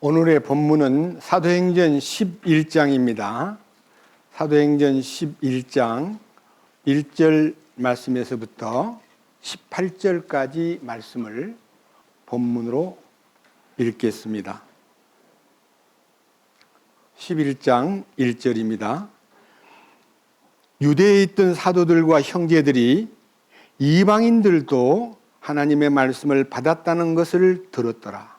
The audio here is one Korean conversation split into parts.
오늘의 본문은 사도행전 11장입니다. 사도행전 11장 1절 말씀에서부터 18절까지 말씀을 본문으로 읽겠습니다. 11장 1절입니다. 유대에 있던 사도들과 형제들이 이방인들도 하나님의 말씀을 받았다는 것을 들었더라.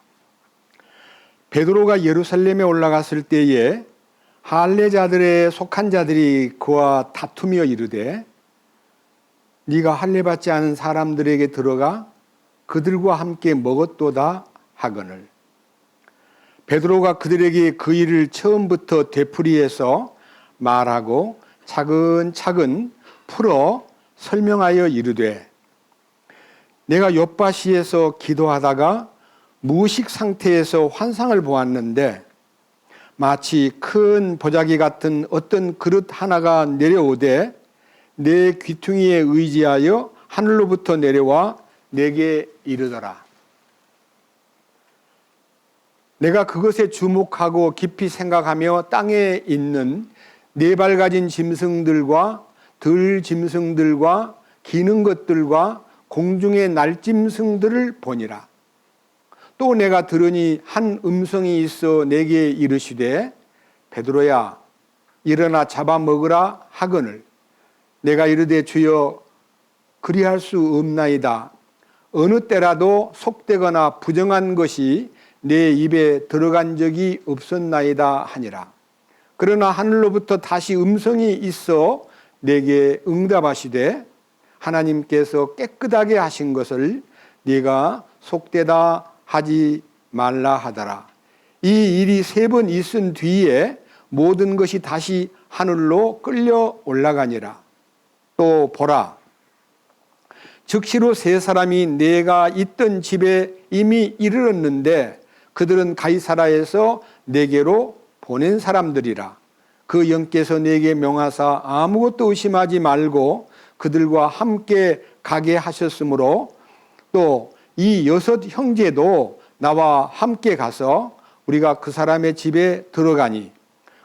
베드로가 예루살렘에 올라갔을 때에 할례자들에 속한 자들이 그와 다투며 이르되 네가 할례받지 않은 사람들에게 들어가 그들과 함께 먹었도다 하거늘. 베드로가 그들에게 그 일을 처음부터 되풀이해서 말하고 차근차근 풀어 설명하여 이르되 내가 욥바시에서 기도하다가 무식 상태에서 환상을 보았는데 마치 큰 보자기 같은 어떤 그릇 하나가 내려오되 내 귀퉁이에 의지하여 하늘로부터 내려와 내게 이르더라. 내가 그것에 주목하고 깊이 생각하며 땅에 있는 네 발 가진 짐승들과 들 짐승들과 기는 것들과 공중의 날짐승들을 보니라. 또 내가 들으니 한 음성이 있어 내게 이르시되 베드로야 일어나 잡아먹으라 하거늘. 내가 이르되 주여 그리할 수 없나이다. 어느 때라도 속되거나 부정한 것이 내 입에 들어간 적이 없었나이다 하니라. 그러나 하늘로부터 다시 음성이 있어 내게 응답하시되 하나님께서 깨끗하게 하신 것을 네가 속되다 하지 말라 하더라. 이 일이 3번 있은 뒤에 모든 것이 다시 하늘로 끌려 올라가니라. 또 보라, 즉시로 3사람이 내가 있던 집에 이미 이르렀는데 그들은 가이사라에서 내게로 보낸 사람들이라. 그 영께서 내게 명하사 아무것도 의심하지 말고 그들과 함께 가게 하셨으므로 또 이 6 형제도 나와 함께 가서 우리가 그 사람의 집에 들어가니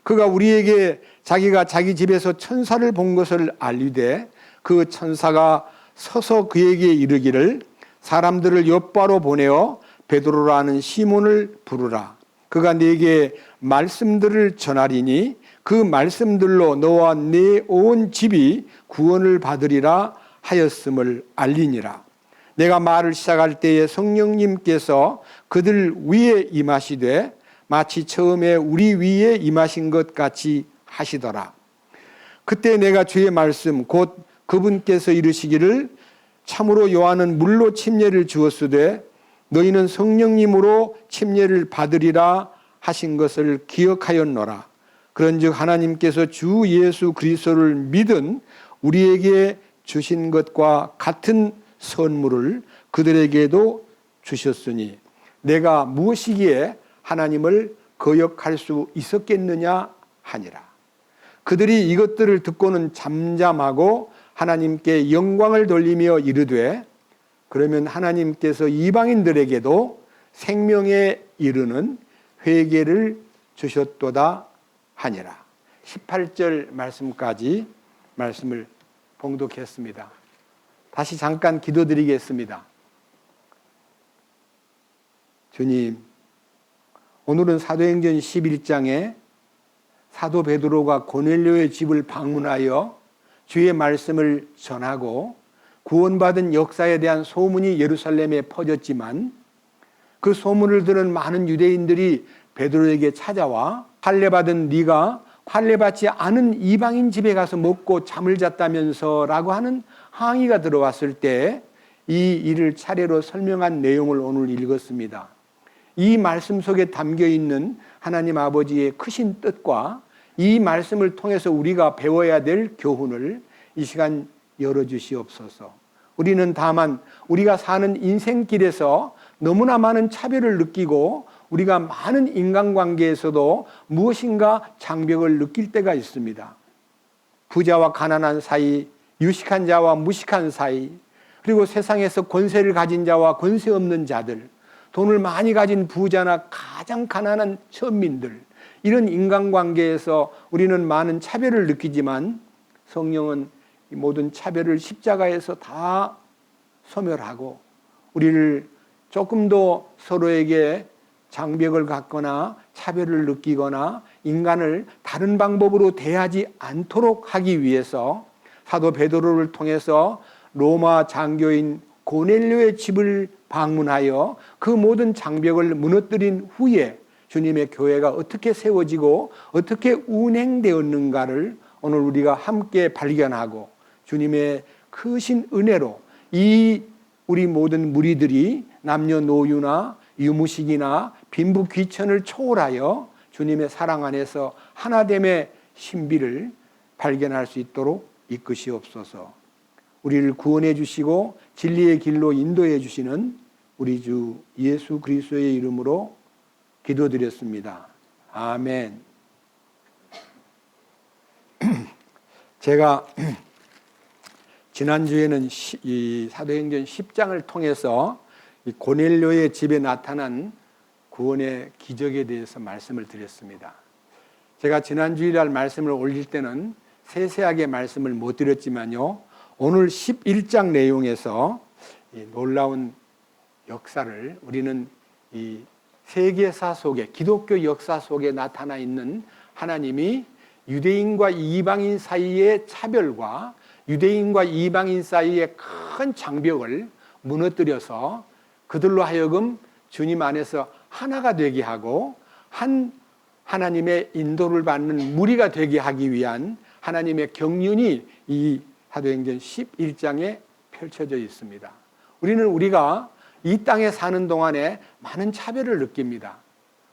그가 우리에게 자기가 자기 집에서 천사를 본 것을 알리되 그 천사가 서서 그에게 이르기를 사람들을 욥바로 보내어 베드로라는 시몬을 부르라. 그가 네게 말씀들을 전하리니 그 말씀들로 너와 네 온 집이 구원을 받으리라 하였음을 알리니라. 내가 말을 시작할 때에 성령님께서 그들 위에 임하시되 마치 처음에 우리 위에 임하신 것 같이 하시더라. 그때 내가 주의 말씀 곧 그분께서 이르시기를 참으로 요한은 물로 침례를 주었으되 너희는 성령님으로 침례를 받으리라 하신 것을 기억하였노라. 그런즉 하나님께서 주 예수 그리스도를 믿은 우리에게 주신 것과 같은 선물을 그들에게도 주셨으니 내가 무엇이기에 하나님을 거역할 수 있었겠느냐 하니라. 그들이 이것들을 듣고는 잠잠하고 하나님께 영광을 돌리며 이르되 그러면 하나님께서 이방인들에게도 생명에 이르는 회개를 주셨도다 하니라. 18절 말씀까지 말씀을 봉독했습니다. 다시 잠깐 기도드리겠습니다. 주님, 오늘은 사도행전 11장에 사도 베드로가 고넬료의 집을 방문하여 주의 말씀을 전하고 구원받은 역사에 대한 소문이 예루살렘에 퍼졌지만 그 소문을 들은 많은 유대인들이 베드로에게 찾아와 할례받은 네가 할례받지 않은 이방인 집에 가서 먹고 잠을 잤다면서 라고 하는 항의가 들어왔을 때 이 일을 차례로 설명한 내용을 오늘 읽었습니다. 이 말씀 속에 담겨 있는 하나님 아버지의 크신 뜻과 이 말씀을 통해서 우리가 배워야 될 교훈을 이 시간 열어주시옵소서. 우리는 다만 우리가 사는 인생길에서 너무나 많은 차별을 느끼고 우리가 많은 인간관계에서도 무엇인가 장벽을 느낄 때가 있습니다. 부자와 가난한 사이, 유식한 자와 무식한 사이, 그리고 세상에서 권세를 가진 자와 권세 없는 자들, 돈을 많이 가진 부자나 가장 가난한 천민들, 이런 인간관계에서 우리는 많은 차별을 느끼지만 성령은 이 모든 차별을 십자가에서 다 소멸하고 우리를 조금 더 서로에게 장벽을 갖거나 차별을 느끼거나 인간을 다른 방법으로 대하지 않도록 하기 위해서 사도 베드로를 통해서 로마 장교인 고넬료의 집을 방문하여 그 모든 장벽을 무너뜨린 후에 주님의 교회가 어떻게 세워지고 어떻게 운행되었는가를 오늘 우리가 함께 발견하고 주님의 크신 은혜로 이 우리 모든 무리들이 남녀노유나 유무식이나 빈부귀천을 초월하여 주님의 사랑 안에서 하나됨의 신비를 발견할 수 있도록 이끄시옵소서. 우리를 구원해 주시고 진리의 길로 인도해 주시는 우리 주 예수 그리스도의 이름으로 기도드렸습니다. 아멘. 제가 지난주에는 이 사도행전 10장을 통해서 이 고넬료의 집에 나타난 구원의 기적에 대해서 말씀을 드렸습니다. 제가 지난 주일날 말씀을 올릴 때는 세세하게 말씀을 못 드렸지만요, 오늘 11장 내용에서 이 놀라운 역사를 우리는 이 세계사 속에, 기독교 역사 속에 나타나 있는 하나님이 유대인과 이방인 사이의 차별과 유대인과 이방인 사이의 큰 장벽을 무너뜨려서 그들로 하여금 주님 안에서 하나가 되게 하고 한 하나님의 인도를 받는 무리가 되게 하기 위한 하나님의 경륜이 이 사도행전 11장에 펼쳐져 있습니다. 우리가 이 땅에 사는 동안에 많은 차별을 느낍니다.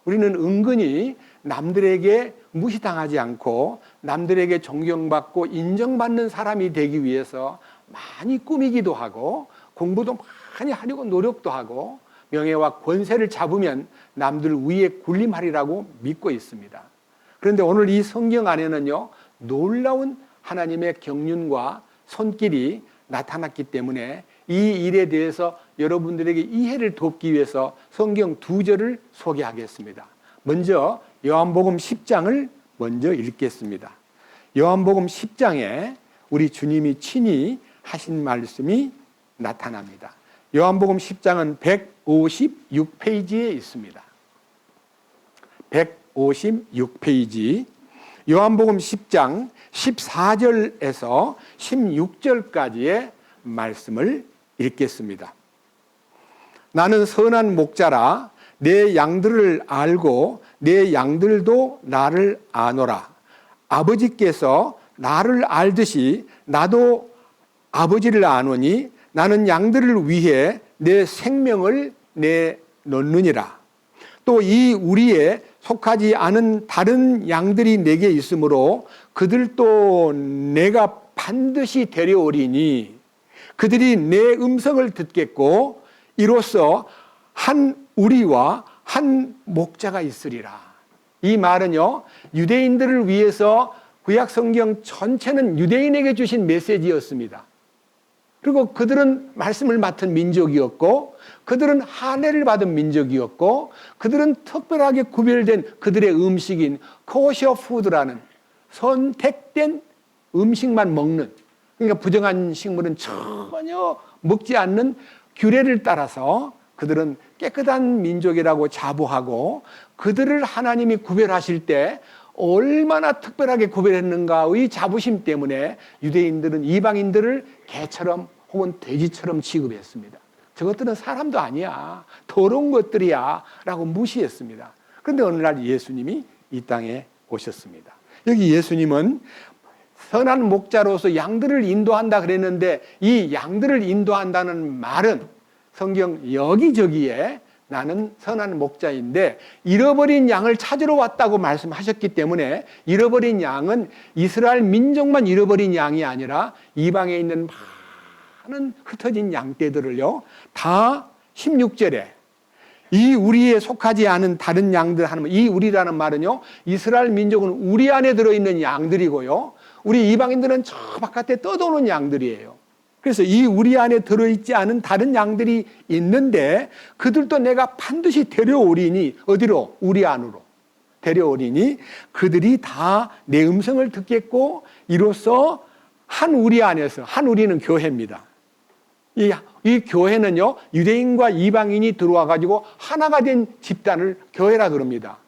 우리는 은근히 남들에게 무시당하지 않고 남들에게 존경받고 인정받는 사람이 되기 위해서 많이 꾸미기도 하고 공부도 많이 하려고 노력도 하고 명예와 권세를 잡으면 남들 위에 군림하리라고 믿고 있습니다. 그런데 오늘 이 성경 안에는요, 놀라운 하나님의 경륜과 손길이 나타났기 때문에 이 일에 대해서 여러분들에게 이해를 돕기 위해서 성경 2절을 소개하겠습니다. 먼저 요한복음 10장을 먼저 읽겠습니다. 요한복음 10장에 우리 주님이 친히 하신 말씀이 나타납니다. 요한복음 10장은 156페이지에 있습니다. 156페이지. 요한복음 10장 14절에서 16절까지의 말씀을 읽겠습니다. 나는 선한 목자라 내 양들을 알고 내 양들도 나를 아노라. 아버지께서 나를 알듯이 나도 아버지를 아노니 나는 양들을 위해 내 생명을 내놓느니라. 또 이 우리에 속하지 않은 다른 양들이 내게 있으므로 그들도 내가 반드시 데려오리니 그들이 내 음성을 듣겠고 이로써 한 우리와 한 목자가 있으리라. 이 말은요, 유대인들을 위해서 구약 성경 전체는 유대인에게 주신 메시지였습니다. 그리고 그들은 말씀을 맡은 민족이었고 그들은 할례를 받은 민족이었고 그들은 특별하게 구별된 그들의 음식인 코셔 푸드라는 선택된 음식만 먹는, 그러니까 부정한 식물은 전혀 먹지 않는 규례를 따라서 그들은 깨끗한 민족이라고 자부하고 그들을 하나님이 구별하실 때 얼마나 특별하게 구별했는가의 자부심 때문에 유대인들은 이방인들을 개처럼 혹은 돼지처럼 취급했습니다. 저것들은 사람도 아니야, 더러운 것들이야 라고 무시했습니다. 그런데 어느 날 예수님이 이 땅에 오셨습니다. 여기 예수님은 선한 목자로서 양들을 인도한다 그랬는데 이 양들을 인도한다는 말은 성경 여기저기에 나는 선한 목자인데 잃어버린 양을 찾으러 왔다고 말씀하셨기 때문에 잃어버린 양은 이스라엘 민족만 잃어버린 양이 아니라 이방에 있는 많은 흩어진 양떼들을요 다 16절에 이 우리에 속하지 않은 다른 양들 하는, 이 우리라는 말은요 이스라엘 민족은 우리 안에 들어있는 양들이고요 우리 이방인들은 저 바깥에 떠도는 양들이에요. 그래서 이 우리 안에 들어있지 않은 다른 양들이 있는데 그들도 내가 반드시 데려오리니 어디로? 우리 안으로 데려오리니 그들이 다 내 음성을 듣겠고 이로써 한 우리 안에서, 한 우리는 교회입니다. 이 교회는요, 유대인과 이방인이 들어와 가지고 하나가 된 집단을 교회라 그럽니다.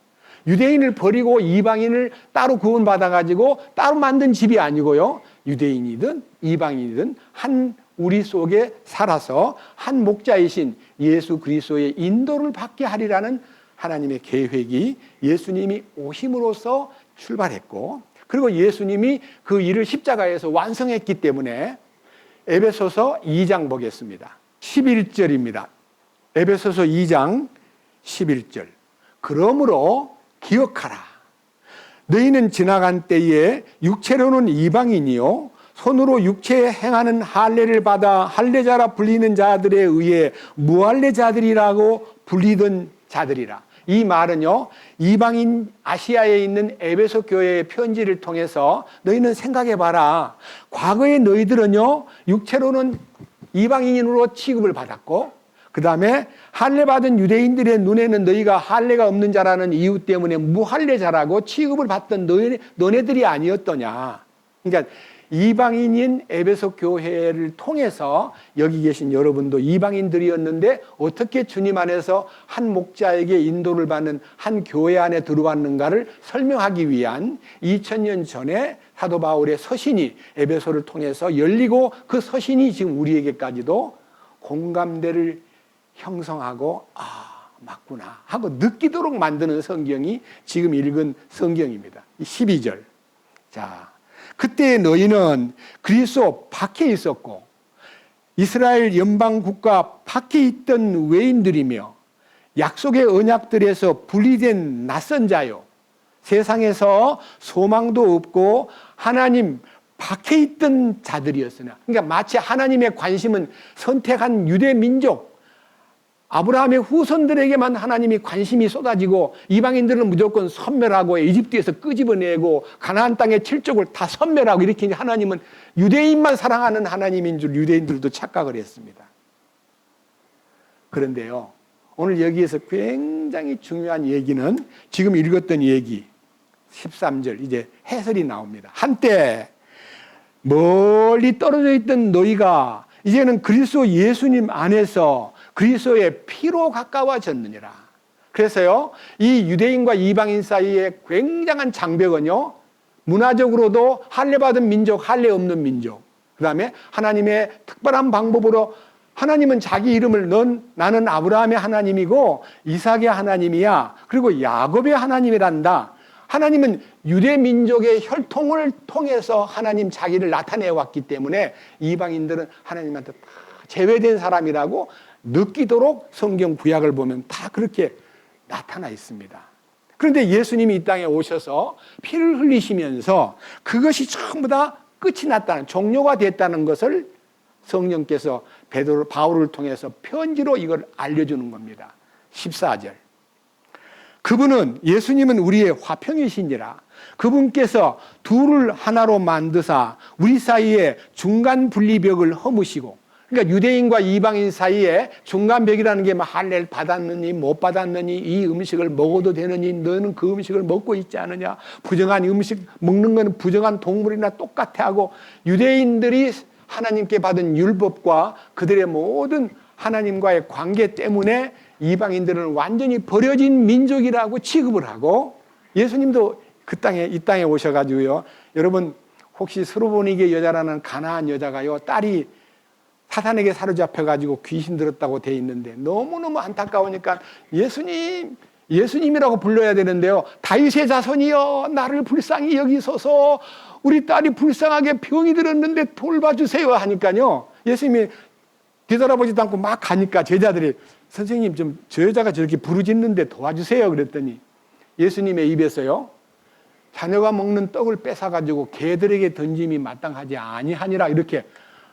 유대인을 버리고 이방인을 따로 구원받아 가지고 따로 만든 집이 아니고요, 유대인이든 이방인이든 한 우리 속에 살아서 한 목자이신 예수 그리스도의 인도를 받게 하리라는 하나님의 계획이 예수님이 오심으로써 출발했고, 그리고 예수님이 그 일을 십자가에서 완성했기 때문에 에베소서 2장 보겠습니다. 11절입니다. 에베소서 2장 11절. 그러므로 기억하라. 너희는 지나간 때에 육체로는 이방인이요 손으로 육체에 행하는 할례를 받아 할례자라 불리는 자들에 의해 무할례자들이라고 불리던 자들이라. 이 말은요, 이방인 아시아에 있는 에베소 교회의 편지를 통해서 너희는 생각해봐라. 과거에 너희들은요, 육체로는 이방인으로 취급을 받았고, 그 다음에 할례 받은 유대인들의 눈에는 너희가 할례가 없는 자라는 이유 때문에 무할례자라고 취급을 받던 너네들이 아니었더냐. 그러니까 이방인인 에베소 교회를 통해서 여기 계신 여러분도 이방인들이었는데 어떻게 주님 안에서 한 목자에게 인도를 받는 한 교회 안에 들어왔는가를 설명하기 위한 2000년 전에 사도 바울의 서신이 에베소를 통해서 열리고 그 서신이 지금 우리에게까지도 공감대를 형성하고 맞구나 하고 느끼도록 만드는 성경이 지금 읽은 성경입니다. 12절. 자, 그때 너희는 그리스도 밖에 있었고 이스라엘 연방 국가 밖에 있던 외인들이며 약속의 언약들에서 분리된 낯선 자요 세상에서 소망도 없고 하나님 밖에 있던 자들이었으나, 그러니까 마치 하나님의 관심은 선택한 유대 민족 아브라함의 후손들에게만 하나님이 관심이 쏟아지고 이방인들은 무조건 섬멸하고 이집트에서 끄집어내고 가나안 땅의 칠족을 다 섬멸하고 이렇게 하나님은 유대인만 사랑하는 하나님인 줄 유대인들도 착각을 했습니다. 그런데요, 오늘 여기에서 굉장히 중요한 얘기는 지금 읽었던 얘기 13절 이제 해설이 나옵니다. 한때 멀리 떨어져 있던 너희가 이제는 그리스도 예수님 안에서 그리스도의 피로 가까워졌느니라. 그래서요, 이 유대인과 이방인 사이에 굉장한 장벽은요, 문화적으로도 할례 받은 민족, 할례 없는 민족, 그 다음에 하나님의 특별한 방법으로 하나님은 자기 이름을 나는 아브라함의 하나님이고 이삭의 하나님이야, 그리고 야곱의 하나님이란다. 하나님은 유대 민족의 혈통을 통해서 하나님 자기를 나타내 왔기 때문에 이방인들은 하나님한테 다 제외된 사람이라고 느끼도록 성경 구약을 보면 다 그렇게 나타나 있습니다. 그런데 예수님이 이 땅에 오셔서 피를 흘리시면서 그것이 전부 다 끝이 났다는, 종료가 됐다는 것을 성령께서 바울을 통해서 편지로 이걸 알려주는 겁니다. 14절. 그분은, 예수님은 우리의 화평이시니라. 그분께서 둘을 하나로 만드사 우리 사이에 중간 분리벽을 허무시고, 그러니까 유대인과 이방인 사이에 중간벽이라는 게 할례를 받았느니 못 받았느니, 이 음식을 먹어도 되느니 너는 그 음식을 먹고 있지 않느냐, 부정한 음식 먹는 것은 부정한 동물이나 똑같아 하고, 유대인들이 하나님께 받은 율법과 그들의 모든 하나님과의 관계 때문에 이방인들은 완전히 버려진 민족이라고 취급을 하고, 예수님도 이 땅에 오셔가지고요, 여러분 혹시 스로보니게 여자라는 가나안 여자가요, 딸이 사탄에게 사로잡혀가지고 귀신 들었다고 돼 있는데 너무너무 안타까우니까 예수님이라고 불러야 되는데요, 다윗의 자손이여 나를 불쌍히 여기소서, 우리 딸이 불쌍하게 병이 들었는데 돌봐주세요 하니까요, 예수님이 뒤돌아보지도 않고 막 가니까 제자들이 선생님 좀 저 여자가 저렇게 부르짖는데 도와주세요 그랬더니 예수님의 입에서요, 자녀가 먹는 떡을 뺏어가지고 개들에게 던짐이 마땅하지 아니하니라, 이렇게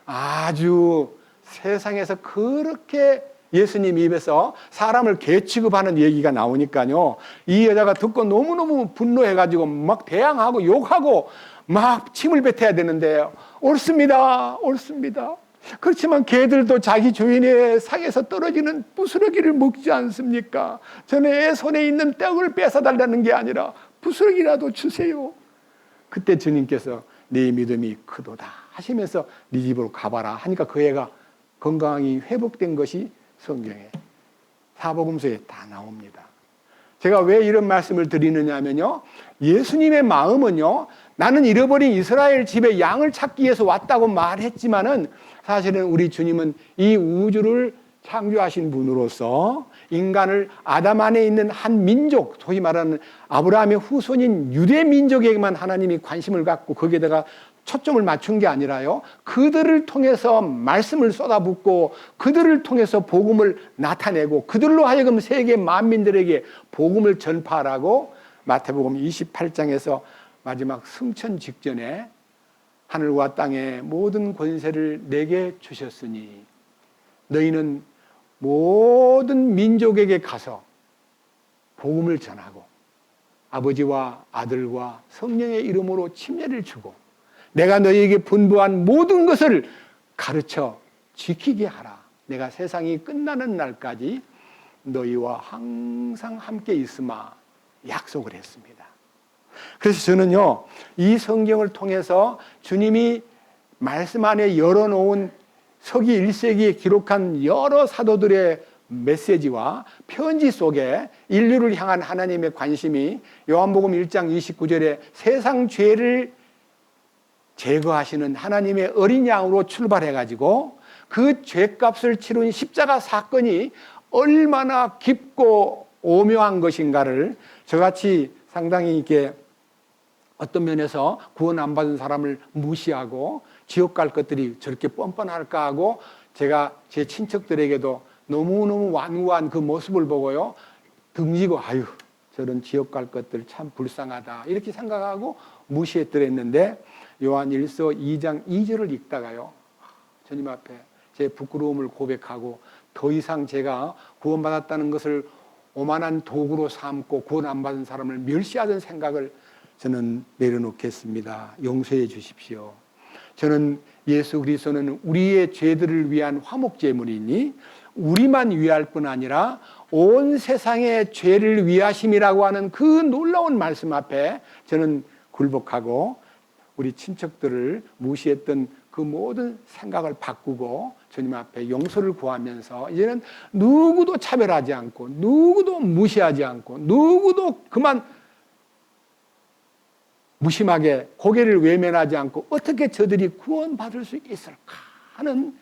아주 세상에서 그렇게 예수님 입에서 사람을 개 취급하는 얘기가 나오니까요, 이 여자가 듣고 너무너무 분노해가지고 막 대항하고 욕하고 막 침을 뱉어야 되는데 옳습니다, 옳습니다. 그렇지만 개들도 자기 주인의 상에서 떨어지는 부스러기를 먹지 않습니까? 전에 손에 있는 떡을 뺏어달라는 게 아니라 부스러기라도 주세요. 그때 주님께서 네 믿음이 크도다 하시면서 네 집으로 가봐라 하니까 그 애가 건강이 회복된 것이 성경에 사복음서에 다 나옵니다. 제가 왜 이런 말씀을 드리느냐 하면요, 예수님의 마음은요, 나는 잃어버린 이스라엘 집에 양을 찾기 위해서 왔다고 말했지만은 사실은 우리 주님은 이 우주를 창조하신 분으로서 인간을 아담 안에 있는 한 민족, 소위 말하는 아브라함의 후손인 유대 민족에게만 하나님이 관심을 갖고 거기에다가 초점을 맞춘 게 아니라요, 그들을 통해서 말씀을 쏟아붓고 그들을 통해서 복음을 나타내고 그들로 하여금 세계 만민들에게 복음을 전파하라고 마태복음 28장에서 마지막 승천 직전에 하늘과 땅의 모든 권세를 내게 주셨으니 너희는 모든 민족에게 가서 복음을 전하고 아버지와 아들과 성령의 이름으로 침례를 주고 내가 너희에게 분부한 모든 것을 가르쳐 지키게 하라. 내가 세상이 끝나는 날까지 너희와 항상 함께 있으마 약속을 했습니다. 그래서 저는요, 이 성경을 통해서 주님이 말씀 안에 열어놓은 서기 1세기에 기록한 여러 사도들의 메시지와 편지 속에 인류를 향한 하나님의 관심이 요한복음 1장 29절에 세상 죄를 제거하시는 하나님의 어린 양으로 출발해가지고 그 죄값을 치룬 십자가 사건이 얼마나 깊고 오묘한 것인가를 저같이 상당히 이렇게 어떤 면에서 구원 안 받은 사람을 무시하고 지옥 갈 것들이 저렇게 뻔뻔할까 하고 제가 제 친척들에게도 너무너무 완고한 그 모습을 보고요, 등지고 아유 저런 지옥 갈 것들 참 불쌍하다 이렇게 생각하고 무시했더랬는데 요한 1서 2장 2절을 읽다가요, 주님 앞에 제 부끄러움을 고백하고 더 이상 제가 구원받았다는 것을 오만한 도구로 삼고 구원 안 받은 사람을 멸시하던 생각을 저는 내려놓겠습니다. 용서해 주십시오. 저는 예수 그리스도는 우리의 죄들을 위한 화목제물이니 우리만 위할 뿐 아니라 온 세상의 죄를 위하심이라고 하는 그 놀라운 말씀 앞에 저는 굴복하고 우리 친척들을 무시했던 그 모든 생각을 바꾸고 주님 앞에 용서를 구하면서 이제는 누구도 차별하지 않고 누구도 무시하지 않고 누구도 그만 무심하게 고개를 외면하지 않고 어떻게 저들이 구원받을 수 있을까 하는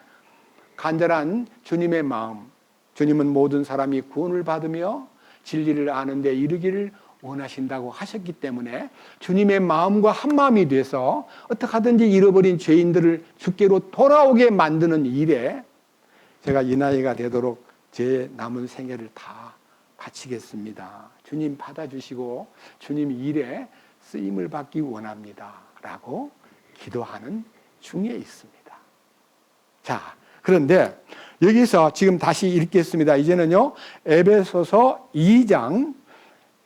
간절한 주님의 마음. 주님은 모든 사람이 구원을 받으며 진리를 아는 데 이르기를 원하신다고 하셨기 때문에 주님의 마음과 한마음이 돼서 어떻게 하든지 잃어버린 죄인들을 주께로 돌아오게 만드는 일에 제가 이 나이가 되도록 제 남은 생애를 다 바치겠습니다. 주님 받아주시고 주님 일에 쓰임을 받기 원합니다 라고 기도하는 중에 있습니다. 자, 그런데 여기서 지금 다시 읽겠습니다. 이제는요, 에베소서 2장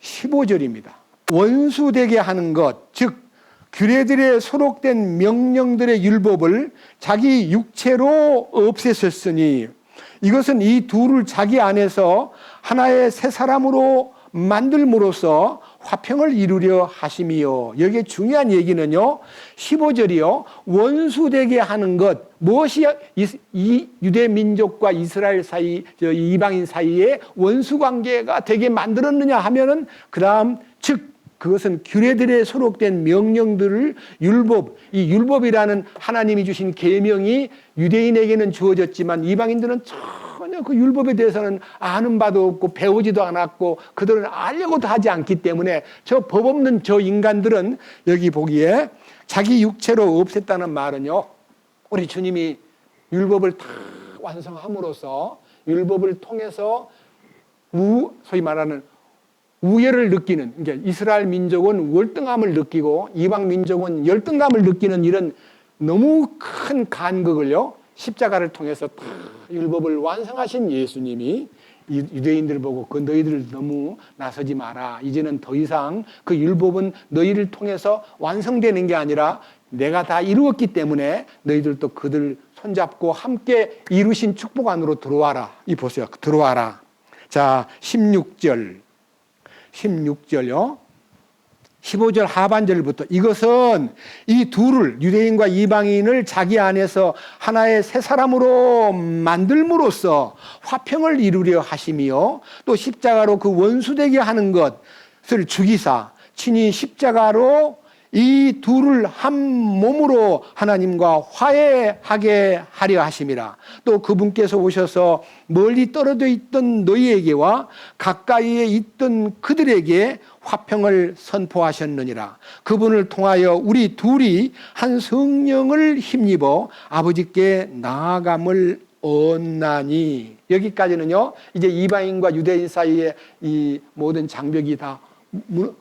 15절입니다. 원수되게 하는 것, 즉 규례들에 소록된 명령들의 율법을 자기 육체로 없애셨으니 이것은 이 둘을 자기 안에서 하나의 새 사람으로 만들므로써 화평을 이루려 하심이요. 여기에 중요한 얘기는요, 15절이요, 원수되게 하는 것, 무엇이 이 유대 민족과 이스라엘 사이, 이방인 사이에 원수 관계가 되게 만들었느냐 하면은 그 다음 즉 그것은 규례들에 소록된 명령들을 율법, 이 율법이라는 하나님이 주신 계명이 유대인에게는 주어졌지만 이방인들은 전혀 그 율법에 대해서는 아는 바도 없고 배우지도 않았고 그들은 알려고도 하지 않기 때문에 저 법 없는 저 인간들은 여기 보기에 자기 육체로 없앴다는 말은요, 우리 주님이 율법을 다 완성함으로써 율법을 통해서 소위 말하는 우열을 느끼는, 그러니까 이스라엘 민족은 월등함을 느끼고 이방 민족은 열등감을 느끼는 이런 너무 큰 간극을요, 십자가를 통해서 다 율법을 완성하신 예수님이 유대인들 보고 그 너희들 너무 나서지 마라. 이제는 더 이상 그 율법은 너희를 통해서 완성되는 게 아니라 내가 다 이루었기 때문에 너희들도 그들 손잡고 함께 이루신 축복 안으로 들어와라. 이 보세요. 들어와라. 자, 16절요. 15절 하반절부터 이것은 이 둘을 유대인과 이방인을 자기 안에서 하나의 새 사람으로 만들므로써 화평을 이루려 하심이요 또 십자가로 그 원수되게 하는 것을 죽이사 친히 십자가로 이 둘을 한 몸으로 하나님과 화해하게 하려 하심이라. 또 그분께서 오셔서 멀리 떨어져 있던 너희에게와 가까이에 있던 그들에게 화평을 선포하셨느니라. 그분을 통하여 우리 둘이 한 성령을 힘입어 아버지께 나아감을 얻나니. 여기까지는요, 이제 이방인과 유대인 사이에 이 모든 장벽이 다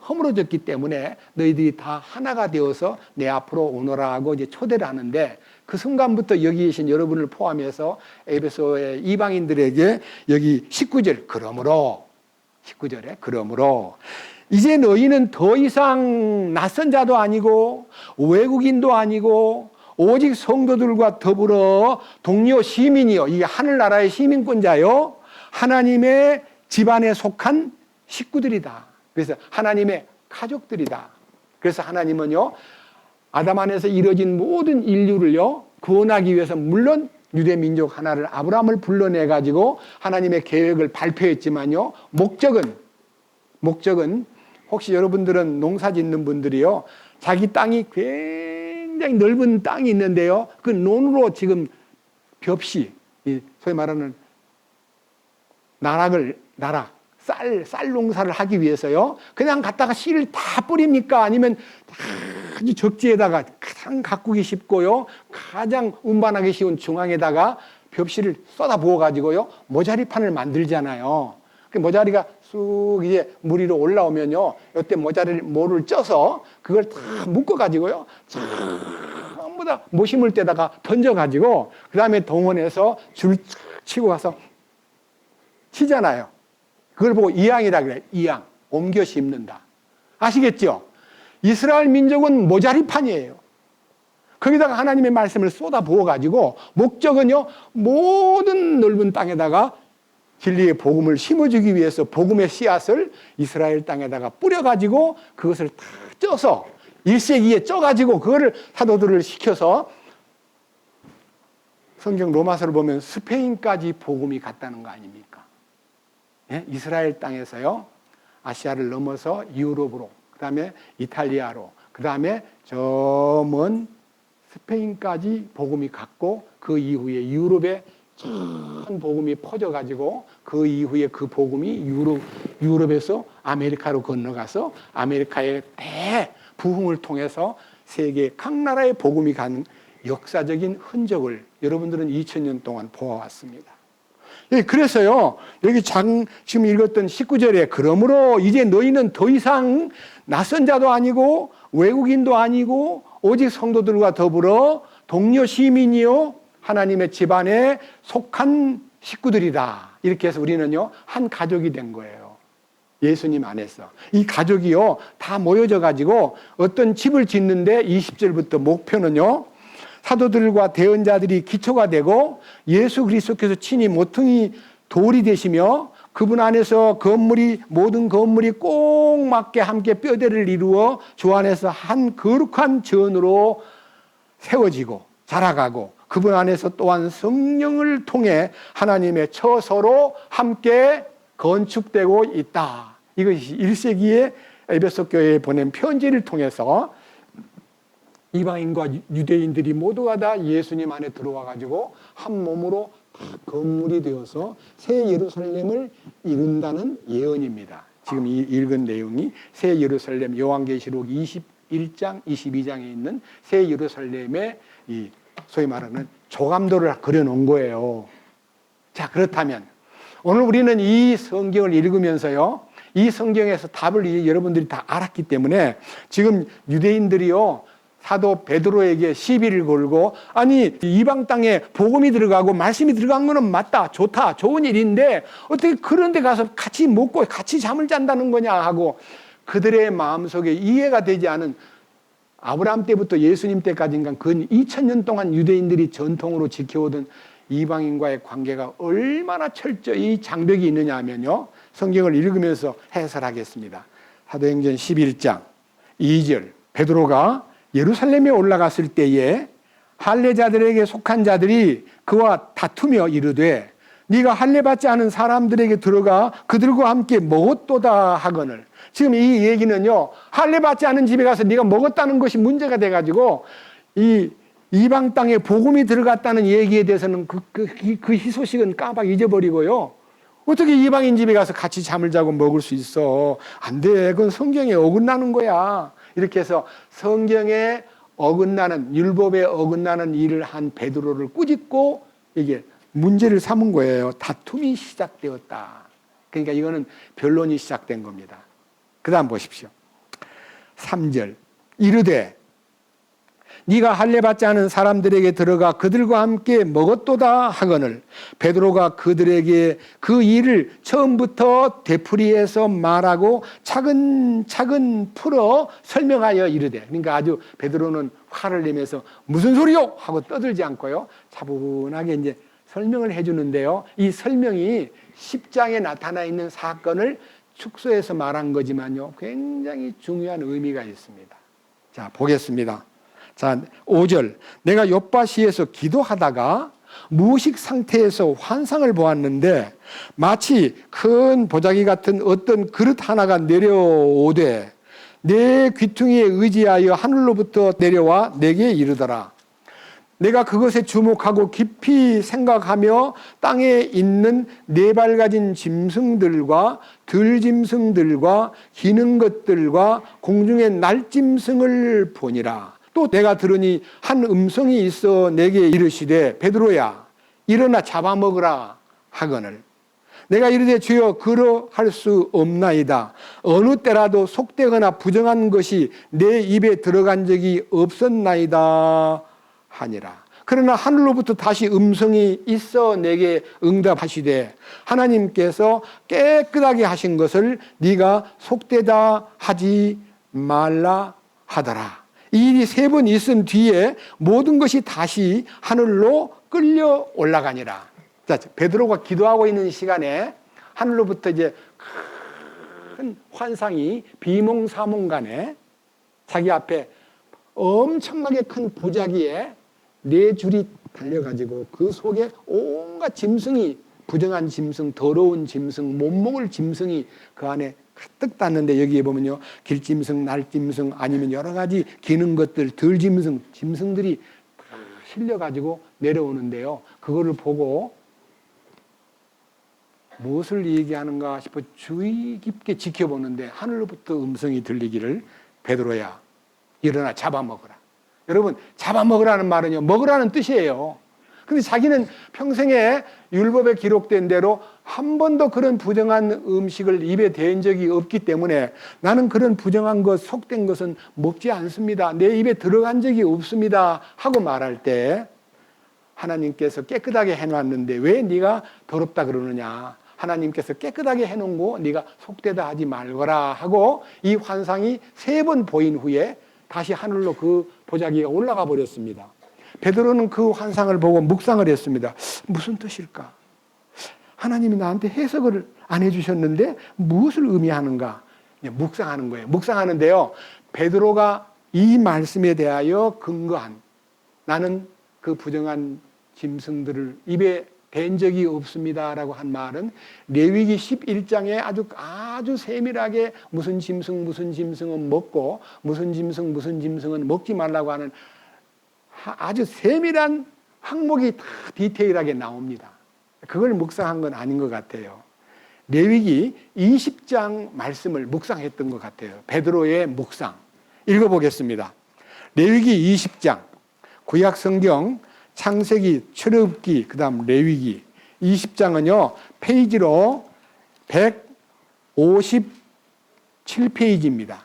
허물어졌기 때문에 너희들이 다 하나가 되어서 내 앞으로 오너라 하고 이제 초대를 하는데, 그 순간부터 여기 계신 여러분을 포함해서 에베소의 이방인들에게 여기 19절 그러므로 19절에 그러므로 이제 너희는 더 이상 낯선 자도 아니고 외국인도 아니고 오직 성도들과 더불어 동료 시민이요, 이게 하늘나라의 시민권자요 하나님의 집안에 속한 식구들이다. 그래서 하나님의 가족들이다. 그래서 하나님은요, 아담 안에서 이루어진 모든 인류를요 구원하기 위해서 물론 유대 민족 하나를 아브라함을 불러내 가지고 하나님의 계획을 발표했지만요, 목적은 혹시 여러분들은 농사 짓는 분들이요, 자기 땅이 굉장히 넓은 땅이 있는데요, 그 논으로 지금 벽시, 소위 말하는 쌀 농사를 하기 위해서요, 그냥 갖다가 씨를 다 뿌립니까? 아니면 아주 적지에다가 가장 가꾸기 쉽고요, 가장 운반하기 쉬운 중앙에다가 벽시를 쏟아 부어가지고요, 모자리판을 만들잖아요. 그 모자리가 쑥 이제 물 위로 올라오면요, 이때 모를 쪄서 그걸 다 묶어가지고요, 전부 다 못 심을 때다가 던져가지고, 그 다음에 동원해서 줄 치고 가서 치잖아요. 그걸 보고 이양이라 그래요. 이양. 옮겨 심는다. 아시겠죠? 이스라엘 민족은 모자리판이에요. 거기다가 하나님의 말씀을 쏟아 부어가지고, 목적은요, 모든 넓은 땅에다가 진리의 복음을 심어주기 위해서 복음의 씨앗을 이스라엘 땅에다가 뿌려가지고 그것을 다 쪄서 1세기에 쪄가지고 그거를 사도들을 시켜서, 성경 로마서를 보면 스페인까지 복음이 갔다는 거 아닙니까? 예? 이스라엘 땅에서요, 아시아를 넘어서 유럽으로, 그 다음에 이탈리아로, 그 다음에 저 먼 스페인까지 복음이 갔고, 그 이후에 유럽에 전 복음이 퍼져가지고, 그 이후에 그 복음이 유럽에서 아메리카로 건너가서 아메리카의 대부흥을 통해서 세계 각 나라의 복음이 가는 역사적인 흔적을 여러분들은 2000년 동안 보아왔습니다. 예, 그래서요, 여기 지금 읽었던 19절에 그러므로 이제 너희는 더 이상 낯선 자도 아니고 외국인도 아니고 오직 성도들과 더불어 동료 시민이요 하나님의 집안에 속한 식구들이다. 이렇게 해서 우리는요, 한 가족이 된 거예요. 예수님 안에서. 이 가족이요, 다 모여져 가지고 어떤 집을 짓는데 20절부터 목표는요, 사도들과 대언자들이 기초가 되고 예수 그리스도께서 친히 모퉁이 돌이 되시며 그분 안에서 모든 건물이 꼭 맞게 함께 뼈대를 이루어 주 안에서 한 거룩한 전으로 세워지고 자라가고, 그분 안에서 또한 성령을 통해 하나님의 처소로 함께 건축되고 있다. 이것이 1세기에 에베소 교회에 보낸 편지를 통해서 이방인과 유대인들이 모두가 다 예수님 안에 들어와가지고 한 몸으로 다 건물이 되어서 새 예루살렘을 이룬다는 예언입니다. 지금 이 읽은 내용이 새 예루살렘, 요한계시록 21장, 22장에 있는 새 예루살렘의 이 소위 말하는 조감도를 그려놓은 거예요. 자, 그렇다면 오늘 우리는 이 성경을 읽으면서요, 이 성경에서 답을 여러분들이 다 알았기 때문에 지금 유대인들이요, 사도 베드로에게 시비를 걸고, 아니 이방 땅에 복음이 들어가고 말씀이 들어간 거는 맞다, 좋다, 좋은 일인데 어떻게 그런 데 가서 같이 먹고 같이 잠을 잔다는 거냐 하고, 그들의 마음속에 이해가 되지 않은 아브라함 때부터 예수님 때까지인가 근 2000년 동안 유대인들이 전통으로 지켜오던 이방인과의 관계가 얼마나 철저히 장벽이 있느냐 하면요, 성경을 읽으면서 해설하겠습니다. 사도행전 11장 2절, 베드로가 예루살렘에 올라갔을 때에 할례자들에게 속한 자들이 그와 다투며 이르되 네가 할례받지 않은 사람들에게 들어가 그들과 함께 먹었도다 하거늘. 지금 이 얘기는요, 할례받지 않은 집에 가서 네가 먹었다는 것이 문제가 돼가지고 이 이방 땅에 복음이 들어갔다는 얘기에 대해서는 그 희소식은 깜빡 잊어버리고요. 어떻게 이방인 집에 가서 같이 잠을 자고 먹을 수 있어? 안 돼. 그건 성경에 어긋나는 거야. 이렇게 해서 성경에 어긋나는, 율법에 어긋나는 일을 한 베드로를 꾸짖고 이게 문제를 삼은 거예요. 다툼이 시작되었다. 그러니까 이거는 변론이 시작된 겁니다. 그 다음 보십시오. 3절. 이르되 네가 할례받지 않은 사람들에게 들어가 그들과 함께 먹었도다 하거늘. 베드로가 그들에게 그 일을 처음부터 되풀이해서 말하고 차근차근 풀어 설명하여 이르되. 그러니까 아주 베드로는 화를 내면서 무슨 소리요? 하고 떠들지 않고요, 차분하게 이제 설명을 해주는데요. 이 설명이 10장에 나타나 있는 사건을 축소해서 말한 거지만요, 굉장히 중요한 의미가 있습니다. 자, 보겠습니다. 자, 5절. 내가 욥바시에서 기도하다가 무의식 상태에서 환상을 보았는데 마치 큰 보자기 같은 어떤 그릇 하나가 내려오되 내 귀퉁이에 의지하여 하늘로부터 내려와 내게 이르더라. 내가 그것에 주목하고 깊이 생각하며 땅에 있는 네 발 가진 짐승들과 들짐승들과 기는 것들과 공중의 날짐승을 보니라. 또 내가 들으니 한 음성이 있어 내게 이르시되 베드로야 일어나 잡아먹으라 하거늘. 내가 이르되 주여 그러할 수 없나이다. 어느 때라도 속되거나 부정한 것이 내 입에 들어간 적이 없었나이다 하니라. 그러나 하늘로부터 다시 음성이 있어 내게 응답하시되 하나님께서 깨끗하게 하신 것을 네가 속되다 하지 말라 하더라. 이 일이 3번 있은 뒤에 모든 것이 다시 하늘로 끌려 올라가니라. 자, 베드로가 기도하고 있는 시간에 하늘로부터 이제 큰 환상이 비몽사몽간에 자기 앞에 엄청나게 큰 보자기에 4줄이 달려가지고 그 속에 온갖 짐승이, 부정한 짐승, 더러운 짐승, 못 먹을 짐승이 그 안에 가득 닿는데, 여기에 보면요, 길짐승, 날짐승, 아니면 여러 가지 기는 것들, 들짐승, 짐승들이 실려가지고 내려오는데요, 그거를 보고 무엇을 얘기하는가 싶어 주의 깊게 지켜보는데 하늘로부터 음성이 들리기를 베드로야 일어나 잡아먹으라. 여러분, 잡아먹으라는 말은요, 먹으라는 뜻이에요. 근데 자기는 평생에 율법에 기록된 대로 한 번도 그런 부정한 음식을 입에 댄 적이 없기 때문에 나는 그런 부정한 것, 속된 것은 먹지 않습니다. 내 입에 들어간 적이 없습니다 하고 말할 때 하나님께서 깨끗하게 해놨는데 왜 네가 더럽다 그러느냐. 하나님께서 깨끗하게 해놓은 거 네가 속되다 하지 말거라 하고 이 환상이 3번 보인 후에 다시 하늘로 그 보자기가 올라가 버렸습니다. 베드로는 그 환상을 보고 묵상을 했습니다. 무슨 뜻일까? 하나님이 나한테 해석을 안 해주셨는데 무엇을 의미하는가? 묵상하는 거예요. 묵상하는데요, 베드로가 이 말씀에 대하여 근거한, 나는 그 부정한 짐승들을 입에 댄 적이 없습니다라고 한 말은 레위기 11장에 아주 세밀하게 무슨 짐승은 먹고 무슨 짐승은 먹지 말라고 하는 아주 세밀한 항목이 다 디테일하게 나옵니다. 그걸 묵상한 건 아닌 것 같아요. 레위기 20장 말씀을 묵상했던 것 같아요. 베드로의 묵상. 읽어보겠습니다. 레위기 20장, 구약성경 창세기, 출애굽기, 그 다음 레위기 20장은요 페이지로 157페이지입니다.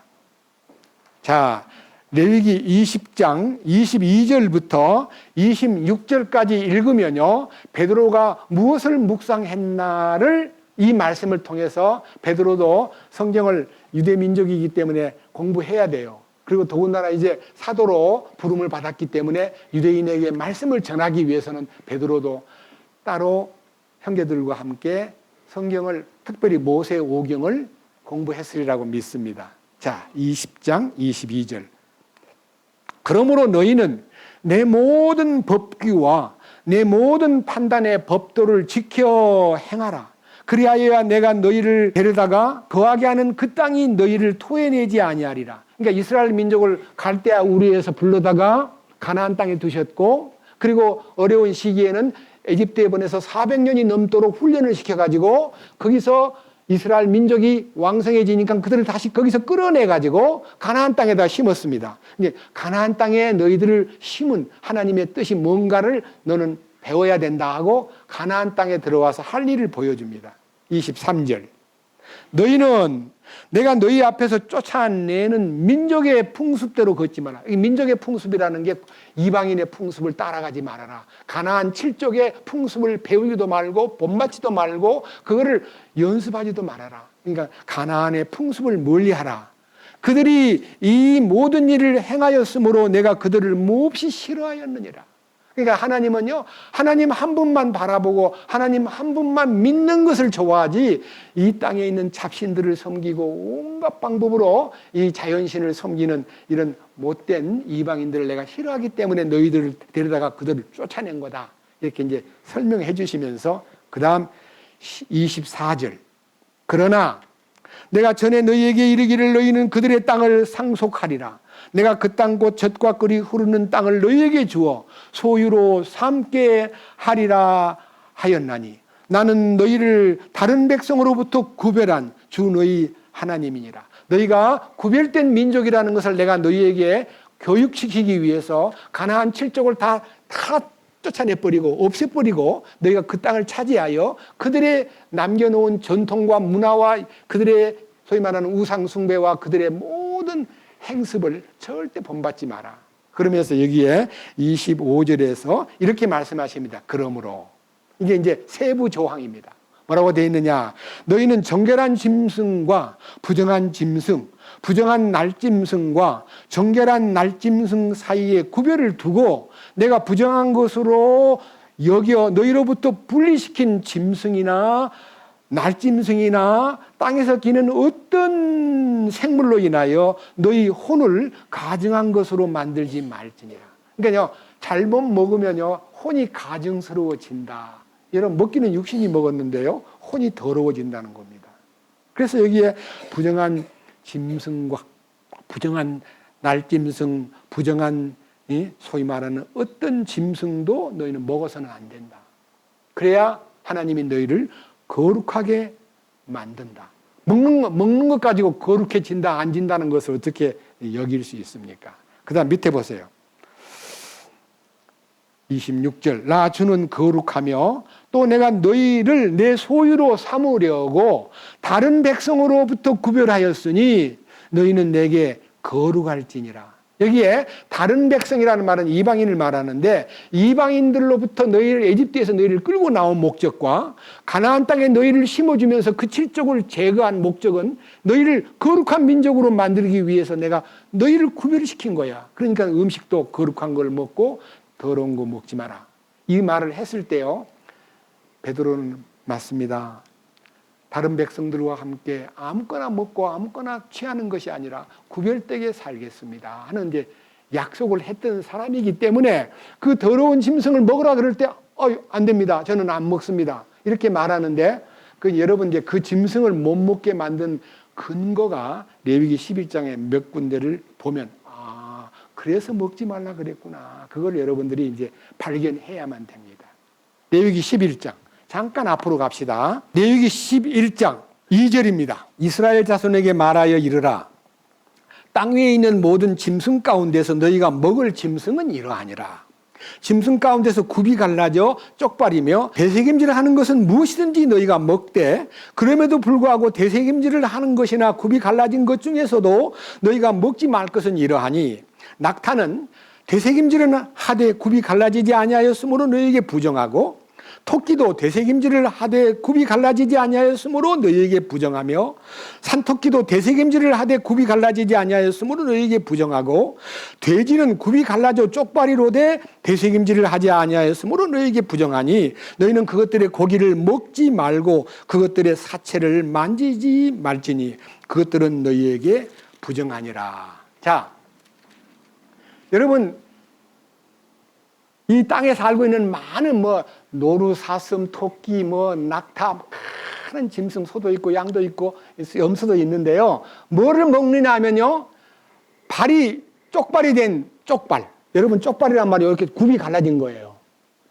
자, 레위기 20장 22절부터 26절까지 읽으면요, 베드로가 무엇을 묵상했나를 이 말씀을 통해서, 베드로도 성경을 유대 민족이기 때문에 공부해야 돼요. 그리고 더군다나 이제 사도로 부름을 받았기 때문에 유대인에게 말씀을 전하기 위해서는 베드로도 따로 형제들과 함께 성경을, 특별히 모세 오경을 공부했으리라고 믿습니다. 자, 20장 22절. 그러므로 너희는 내 모든 법규와 내 모든 판단의 법도를 지켜 행하라. 그리하여야 내가 너희를 데려다가 거하게 하는 그 땅이 너희를 토해내지 아니하리라. 그러니까 이스라엘 민족을 갈대아 우르에서 불러다가 가나안 땅에 두셨고, 그리고 어려운 시기에는 에집트에 보내서 400년이 넘도록 훈련을 시켜가지고 거기서 이스라엘 민족이 왕성해지니까 그들을 다시 거기서 끌어내가지고 가나안 땅에다 심었습니다. 근데 가나안 땅에 너희들을 심은 하나님의 뜻이 뭔가를 너는 배워야 된다 하고 가나안 땅에 들어와서 할 일을 보여줍니다. 23절. 너희는 내가 너희 앞에서 쫓아내는 민족의 풍습대로 걷지 마라. 이 민족의 풍습이라는 게 이방인의 풍습을 따라가지 말아라. 가나안 7족의 풍습을 배우지도 말고 본받지도 말고 그거를 연습하지도 말아라. 그러니까 가나안의 풍습을 멀리하라. 그들이 이 모든 일을 행하였으므로 내가 그들을 몹시 싫어하였느니라. 그러니까 하나님은요, 하나님 한 분만 바라보고 하나님 한 분만 믿는 것을 좋아하지 이 땅에 있는 잡신들을 섬기고 온갖 방법으로 이 자연신을 섬기는 이런 못된 이방인들을 내가 싫어하기 때문에 너희들을 데려다가 그들을 쫓아낸 거다. 이렇게 이제 설명해 주시면서 그 다음 24절. 그러나 내가 전에 너희에게 이르기를 너희는 그들의 땅을 상속하리라. 내가 그 땅 곧 젖과 꿀이 흐르는 땅을 너희에게 주어 소유로 삼게 하리라 하였나니 나는 너희를 다른 백성으로부터 구별한 주 너희 하나님이니라. 너희가 구별된 민족이라는 것을 내가 너희에게 교육시키기 위해서 가나안 7족을 다 쫓아내버리고 없애버리고 너희가 그 땅을 차지하여 그들의 남겨놓은 전통과 문화와 그들의 소위 말하는 우상 숭배와 그들의 모든 행습을 절대 본받지 마라. 그러면서 여기에 25절에서 이렇게 말씀하십니다. 그러므로 이게 이제 세부 조항입니다. 뭐라고 되어 있느냐? 너희는 정결한 짐승과 부정한 짐승, 부정한 날짐승과 정결한 날짐승 사이에 구별을 두고 내가 부정한 것으로 여겨 너희로부터 분리시킨 짐승이나 날짐승이나 땅에서 기는 어떤 생물로 인하여 너희 혼을 가증한 것으로 만들지 말지니라. 그러니까요, 잘못 먹으면요 혼이 가증스러워진다. 여러분 먹기는 육신이 먹었는데요 혼이 더러워진다는 겁니다. 그래서 여기에 부정한 짐승과 부정한 날짐승, 부정한 소위 말하는 어떤 짐승도 너희는 먹어서는 안 된다. 그래야 하나님이 너희를 거룩하게 만든다. 먹는 것 가지고 거룩해진다, 안 진다는 것을 어떻게 여길 수 있습니까? 그 다음 밑에 보세요. 26절. 나 주는 거룩하며 또 내가 너희를 내 소유로 삼으려고 다른 백성으로부터 구별하였으니 너희는 내게 거룩할지니라. 여기에 다른 백성이라는 말은 이방인을 말하는데 이방인들로부터 너희를 에집트에서 너희를 끌고 나온 목적과 가나안 땅에 너희를 심어주면서 그 7족을 제거한 목적은 너희를 거룩한 민족으로 만들기 위해서 내가 너희를 구별시킨 거야. 그러니까 음식도 거룩한 걸 먹고 더러운 거 먹지 마라. 이 말을 했을 때요 베드로는 맞습니다. 다른 백성들과 함께 아무거나 먹고 아무거나 취하는 것이 아니라 구별되게 살겠습니다 하는 이제 약속을 했던 사람이기 때문에 그 더러운 짐승을 먹으라 그럴 때 안 됩니다. 저는 안 먹습니다. 이렇게 말하는데 그 여러분 이제 그 짐승을 못 먹게 만든 근거가 레위기 11장에 몇 군데를 보면 그래서 먹지 말라 그랬구나. 그걸 여러분들이 이제 발견해야만 됩니다. 레위기 11장. 잠깐 앞으로 갑시다. 레위기 11장 2절입니다. 이스라엘 자손에게 말하여 이르라. 땅 위에 있는 모든 짐승 가운데서 너희가 먹을 짐승은 이러하니라. 짐승 가운데서 굽이 갈라져 쪽발이며 대세김질을 하는 것은 무엇이든지 너희가 먹되 그럼에도 불구하고 대세김질을 하는 것이나 굽이 갈라진 것 중에서도 너희가 먹지 말 것은 이러하니 낙타는 대세김질은 하되 굽이 갈라지지 아니하였으므로 너희에게 부정하고 토끼도 되새김질을 하되 굽이 갈라지지 아니하였으므로 너희에게 부정하며 산토끼도 되새김질을 하되 굽이 갈라지지 아니하였으므로 너희에게 부정하고 돼지는 굽이 갈라져 쪽발이로되 되새김질을 하지 아니하였으므로 너희에게 부정하니 너희는 그것들의 고기를 먹지 말고 그것들의 사체를 만지지 말지니 그것들은 너희에게 부정하니라. 자, 여러분, 이 땅에 살고 있는 많은 노루, 사슴, 토끼, 낙타, 많은 짐승, 소도 있고 양도 있고 염소도 있는데요. 뭐를 먹느냐 하면요, 발이 쪽발이 된 쪽발. 여러분, 쪽발이란 말이 이렇게 굽이 갈라진 거예요.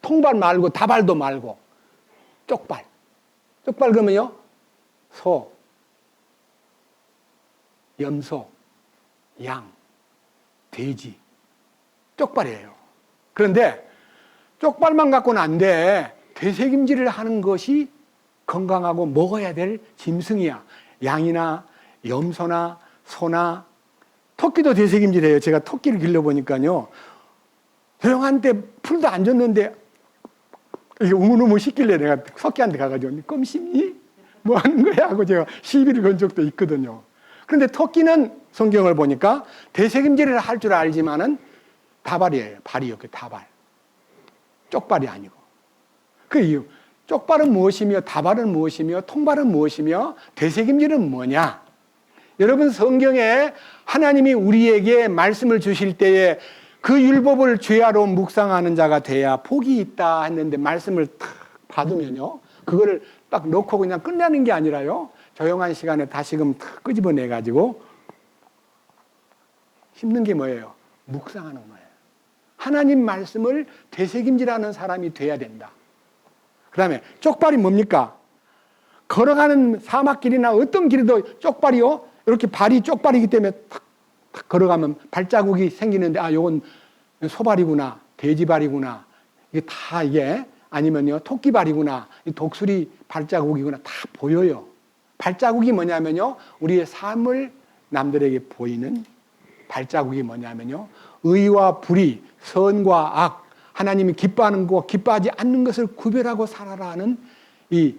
통발 말고 다발도 말고 쪽발. 쪽발 그러면요, 소, 염소, 양, 돼지, 쪽발이에요. 그런데 쪽발만 갖고는 안 돼. 되새김질을 하는 것이 건강하고 먹어야 될 짐승이야. 양이나 염소나 소나 토끼도 되새김질해요. 제가 토끼를 길러보니까요, 조용한 때 풀도 안 줬는데 이게 우물우물 씻길래 내가 석기한테 가가지고 껌 씹니? 뭐 하는 거야? 하고 제가 시비를 건 적도 있거든요. 그런데 토끼는 성경을 보니까 되새김질을 할 줄 알지만은 다발이에요. 발이요. 그 다발. 쪽발이 아니고. 그 이유. 쪽발은 무엇이며 다발은 무엇이며 통발은 무엇이며 되새김질은 뭐냐? 여러분, 성경에 하나님이 우리에게 말씀을 주실 때에 그 율법을 죄하로 묵상하는 자가 돼야 복이 있다 했는데 말씀을 탁 받으면요, 그거를 딱 놓고 그냥 끝나는 게 아니라요, 조용한 시간에 다시금 탁 끄집어내가지고 씹는 게 뭐예요? 묵상하는 거예요. 하나님 말씀을 되새김질하는 사람이 돼야 된다. 그 다음에 쪽발이 뭡니까? 걸어가는 사막길이나 어떤 길에도 쪽발이요, 이렇게 발이 쪽발이기 때문에 탁 걸어가면 발자국이 생기는데, 아, 요건 소발이구나, 돼지발이구나, 이게 다 이게, 아니면요, 토끼발이구나, 독수리 발자국이구나, 다 보여요. 발자국이 뭐냐면요, 우리의 삶을 남들에게 보이는 발자국이 뭐냐면요, 의와 불의, 선과 악, 하나님이 기뻐하는 것, 기뻐하지 않는 것을 구별하고 살아라는 이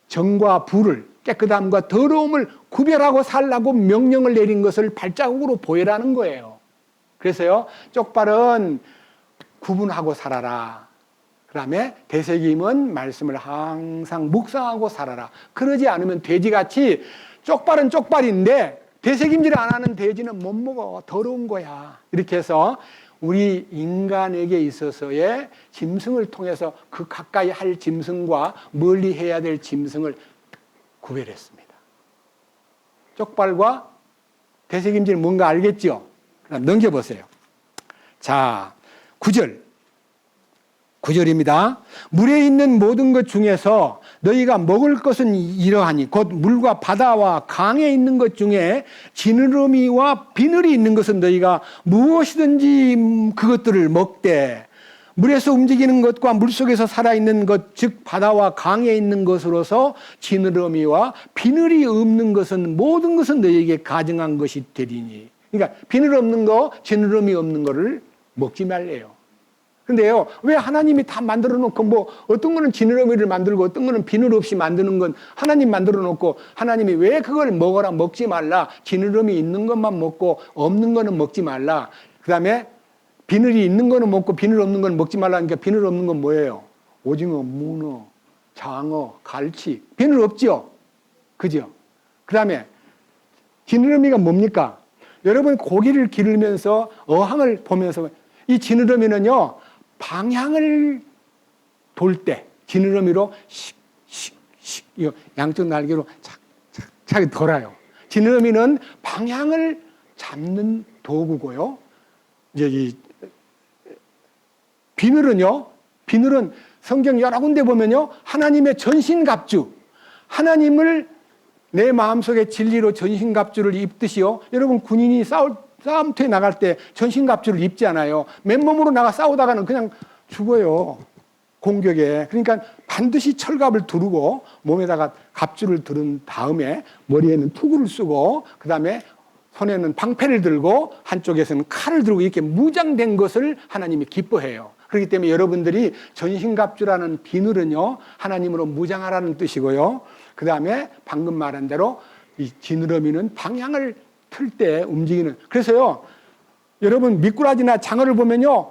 정과 불을, 깨끗함과 더러움을 구별하고 살라고 명령을 내린 것을 발자국으로 보여라는 거예요. 그래서요, 쪽발은 구분하고 살아라. 그 다음에 되새김은 말씀을 항상 묵상하고 살아라. 그러지 않으면 돼지같이 쪽발은 쪽발인데 되새김질 안 하는 돼지는 못 먹어. 더러운 거야. 이렇게 해서 우리 인간에게 있어서의 짐승을 통해서 그 가까이 할 짐승과 멀리 해야 될 짐승을 구별했습니다. 쪽발과 되새김질 뭔가 알겠죠? 그럼 넘겨보세요. 자, 9절입니다. 물에 있는 모든 것 중에서 너희가 먹을 것은 이러하니 곧 물과 바다와 강에 있는 것 중에 지느러미와 비늘이 있는 것은 너희가 무엇이든지 그것들을 먹되 물에서 움직이는 것과 물속에서 살아있는 것, 즉 바다와 강에 있는 것으로서 지느러미와 비늘이 없는 것은 모든 것은 너희에게 가증한 것이 되리니. 그러니까 비늘 없는 거, 지느러미 없는 거를 먹지 말래요. 근데요, 왜 하나님이 다 만들어 놓고 어떤 거는 지느러미를 만들고 어떤 거는 비늘 없이 만드는 건 하나님 만들어 놓고 하나님이 왜 그걸 먹어라, 먹지 말라, 지느러미 있는 것만 먹고 없는 거는 먹지 말라. 그 다음에 비늘이 있는 거는 먹고 비늘 없는 건 먹지 말라니까 비늘 없는 건 뭐예요? 오징어, 문어, 장어, 갈치. 비늘 없죠? 그죠? 그 다음에 지느러미가 뭡니까? 여러분 고기를 기르면서 어항을 보면서 이 지느러미는요, 방향을 돌 때 지느러미로 씩씩씩 양쪽 날개로 착착착 돌아요. 지느러미는 방향을 잡는 도구고요. 이제 이 비늘은요, 비늘은 성경 여러 군데 보면요, 하나님의 전신갑주, 하나님을 내 마음속에 진리로 전신갑주를 입듯이요. 여러분 군인이 싸움터에 나갈 때 전신갑주를 입지 않아요. 맨몸으로 나가 싸우다가는 그냥 죽어요. 공격에. 그러니까 반드시 철갑을 두르고 몸에다가 갑주를 두른 다음에 머리에는 투구를 쓰고 그 다음에 손에는 방패를 들고 한쪽에서는 칼을 들고 이렇게 무장된 것을 하나님이 기뻐해요. 그렇기 때문에 여러분들이 전신갑주라는 비늘은요, 하나님으로 무장하라는 뜻이고요. 그 다음에 방금 말한 대로 이 지느러미는 방향을 틀 때 움직이는. 그래서요, 여러분 미꾸라지나 장어를 보면요,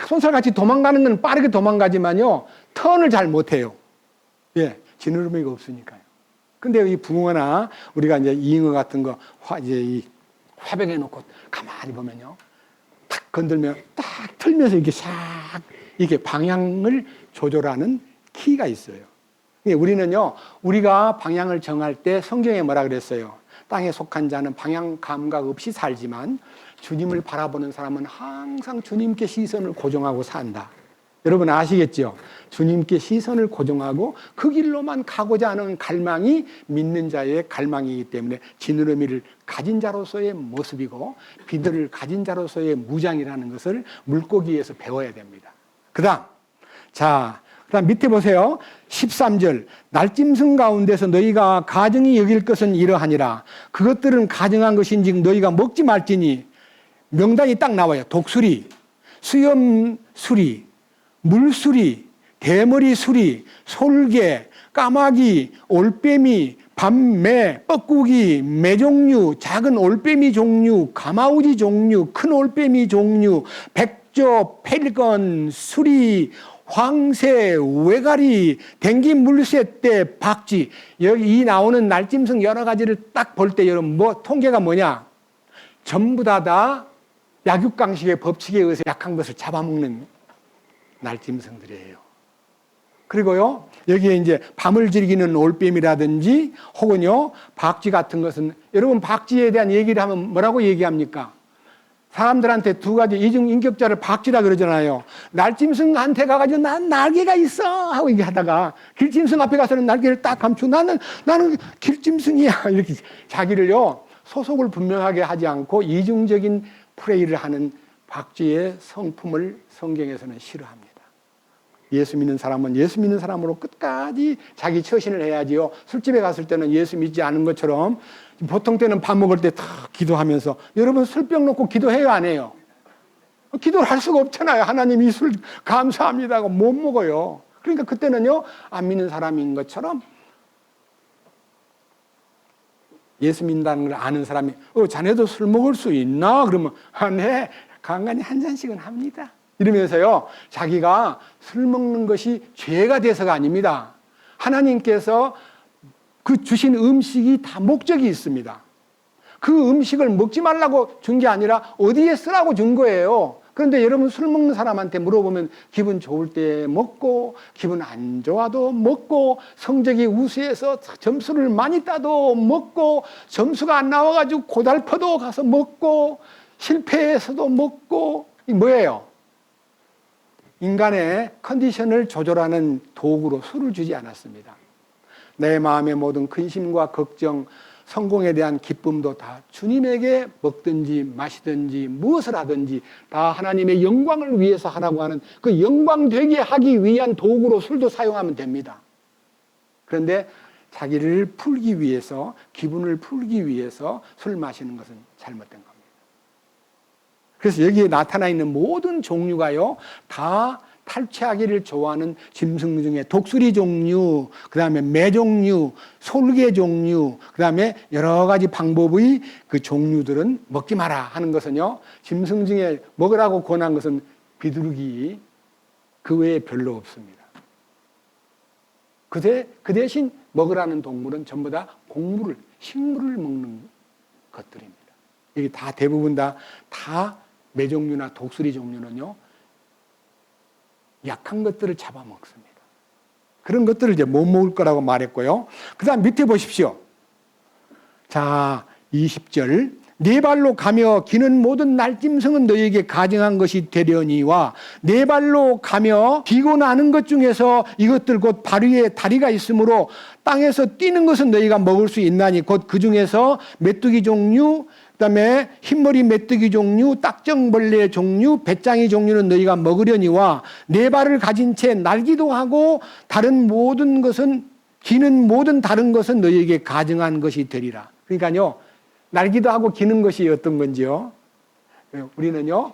손살같이 도망가는 건 빠르게 도망가지만요, 턴을 잘 못해요. 예, 지느러미가 없으니까요. 근데 이 붕어나 우리가 이제 잉어 같은 거 이제 이 화병해 놓고 가만히 보면요, 탁 건들면 딱 틀면서 이렇게 싹 이렇게 방향을 조절하는 키가 있어요. 우리는요, 우리가 방향을 정할 때 성경에 뭐라 그랬어요? 땅에 속한 자는 방향 감각 없이 살지만 주님을 바라보는 사람은 항상 주님께 시선을 고정하고 산다. 여러분 아시겠죠? 주님께 시선을 고정하고 그 길로만 가고자 하는 갈망이 믿는 자의 갈망이기 때문에 지느러미를 가진 자로서의 모습이고 비늘을 가진 자로서의 무장이라는 것을 물고기에서 배워야 됩니다. 그다음 밑에 보세요. 13절. 날짐승 가운데서 너희가 가증히 여길 것은 이러하니라. 그것들은 가증한 것인즉 너희가 먹지 말지니. 명단이 딱 나와요. 독수리, 수염수리, 물수리, 대머리수리, 솔개, 까마귀, 올빼미, 밤매, 뻐꾸기, 매종류, 작은 올빼미 종류, 가마우지 종류, 큰 올빼미 종류, 백조, 펠건, 수리, 황새, 외가리, 댕기 물새떼, 박쥐. 여기 이 나오는 날짐승 여러 가지를 딱 볼 때 여러분 통계가 뭐냐? 전부 다 약육강식의 법칙에 의해서 약한 것을 잡아먹는 날짐승들이에요. 그리고요, 여기에 이제 밤을 즐기는 올빼미라든지 혹은요, 박쥐 같은 것은, 여러분 박쥐에 대한 얘기를 하면 뭐라고 얘기합니까? 사람들한테 두 가지 이중인격자를 박쥐라 그러잖아요. 날짐승한테 가가지고 난 날개가 있어 하고 얘기하다가 길짐승 앞에 가서는 날개를 딱 감추고 나는 길짐승이야 이렇게 자기를요 소속을 분명하게 하지 않고 이중적인 플레이를 하는 박쥐의 성품을 성경에서는 싫어합니다. 예수 믿는 사람은 예수 믿는 사람으로 끝까지 자기 처신을 해야지요. 술집에 갔을 때는 예수 믿지 않은 것처럼 보통 때는 밥 먹을 때 다 기도하면서, 여러분 술병 놓고 기도해요 안 해요? 기도를 할 수가 없잖아요. 하나님 이 술 감사합니다 하고 못 먹어요. 그러니까 그때는요 안 믿는 사람인 것처럼 예수 믿는다는 걸 아는 사람이 자네도 술 먹을 수 있나? 그러면 네 간간히 한 잔씩은 합니다 이러면서요 자기가 술 먹는 것이 죄가 돼서가 아닙니다. 하나님께서 그 주신 음식이 다 목적이 있습니다. 그 음식을 먹지 말라고 준 게 아니라 어디에 쓰라고 준 거예요. 그런데 여러분 술 먹는 사람한테 물어보면 기분 좋을 때 먹고 기분 안 좋아도 먹고 성적이 우수해서 점수를 많이 따도 먹고 점수가 안 나와가지고 고달퍼도 가서 먹고 실패해서도 먹고, 이 뭐예요? 인간의 컨디션을 조절하는 도구로 술을 주지 않았습니다. 내 마음의 모든 근심과 걱정, 성공에 대한 기쁨도 다 주님에게 먹든지 마시든지 무엇을 하든지 다 하나님의 영광을 위해서 하라고 하는 그 영광 되게 하기 위한 도구로 술도 사용하면 됩니다. 그런데 자기를 풀기 위해서, 기분을 풀기 위해서 술 마시는 것은 잘못된 겁니다. 그래서 여기에 나타나 있는 모든 종류가요 다 탈취하기를 좋아하는 짐승 중에 독수리 종류, 그 다음에 매 종류, 솔개 종류, 그 다음에 여러 가지 방법의 그 종류들은 먹지 마라 하는 것은요, 짐승 중에 먹으라고 권한 것은 비둘기, 그 외에 별로 없습니다. 그 대신 먹으라는 동물은 전부 다 곡물을, 식물을 먹는 것들입니다. 이게 다 대부분 다 매 종류나 독수리 종류는요, 약한 것들을 잡아먹습니다. 그런 것들을 이제 못 먹을 거라고 말했고요. 그 다음 밑에 보십시오. 자, 20절. 네 발로 가며 기는 모든 날짐승은 너희에게 가증한 것이 되려니와 네 발로 가며 기고 나는 것 중에서 이것들 곧 발 위에 다리가 있으므로 땅에서 뛰는 것은 너희가 먹을 수 있나니 곧 그 중에서 메뚜기 종류, 그다음에 흰머리 메뚜기 종류, 딱정벌레 종류, 배짱이 종류는 너희가 먹으려니와 네 발을 가진 채 날기도 하고 다른 모든 것은, 기는 모든 다른 것은 너희에게 가증한 것이 되리라. 그러니까요, 날기도 하고 기는 것이 어떤 건지요? 우리는요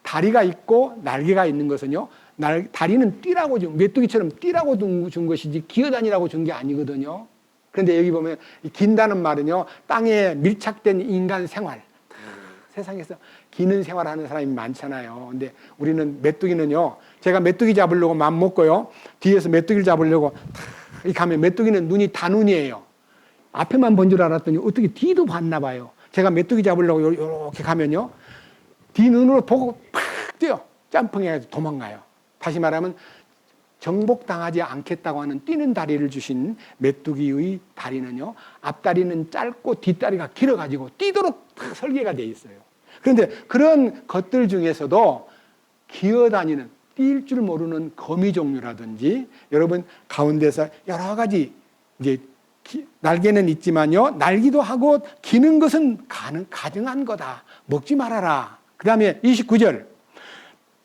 다리가 있고 날개가 있는 것은요, 다리는 뛰라고 메뚜기처럼 뛰라고 준 것이지 기어다니라고 준 게 아니거든요. 그런데 여기 보면 긴다는 말은요, 땅에 밀착된 인간 생활, 세상에서 기는 생활하는 사람이 많잖아요. 근데 우리는 메뚜기는요, 제가 메뚜기 잡으려고 마음 먹고요, 뒤에서 메뚜기를 잡으려고 이렇게 하면 메뚜기는 눈이 단눈이에요. 앞에만 본 줄 알았더니 어떻게 뒤도 봤나 봐요. 제가 메뚜기 잡으려고 이렇게 가면요, 뒤 눈으로 보고 팍 뛰어 점프해서 도망가요. 다시 말하면 정복당하지 않겠다고 하는 뛰는 다리를 주신 메뚜기의 다리는요, 앞다리는 짧고 뒷다리가 길어가지고 뛰도록 설계가 되어 있어요. 그런데 그런 것들 중에서도 기어다니는, 뛸 줄 모르는 거미 종류라든지, 여러분 가운데서 여러 가지 이제 날개는 있지만요, 날기도 하고 기는 것은 가증한 거다. 먹지 말아라. 그 다음에 29절.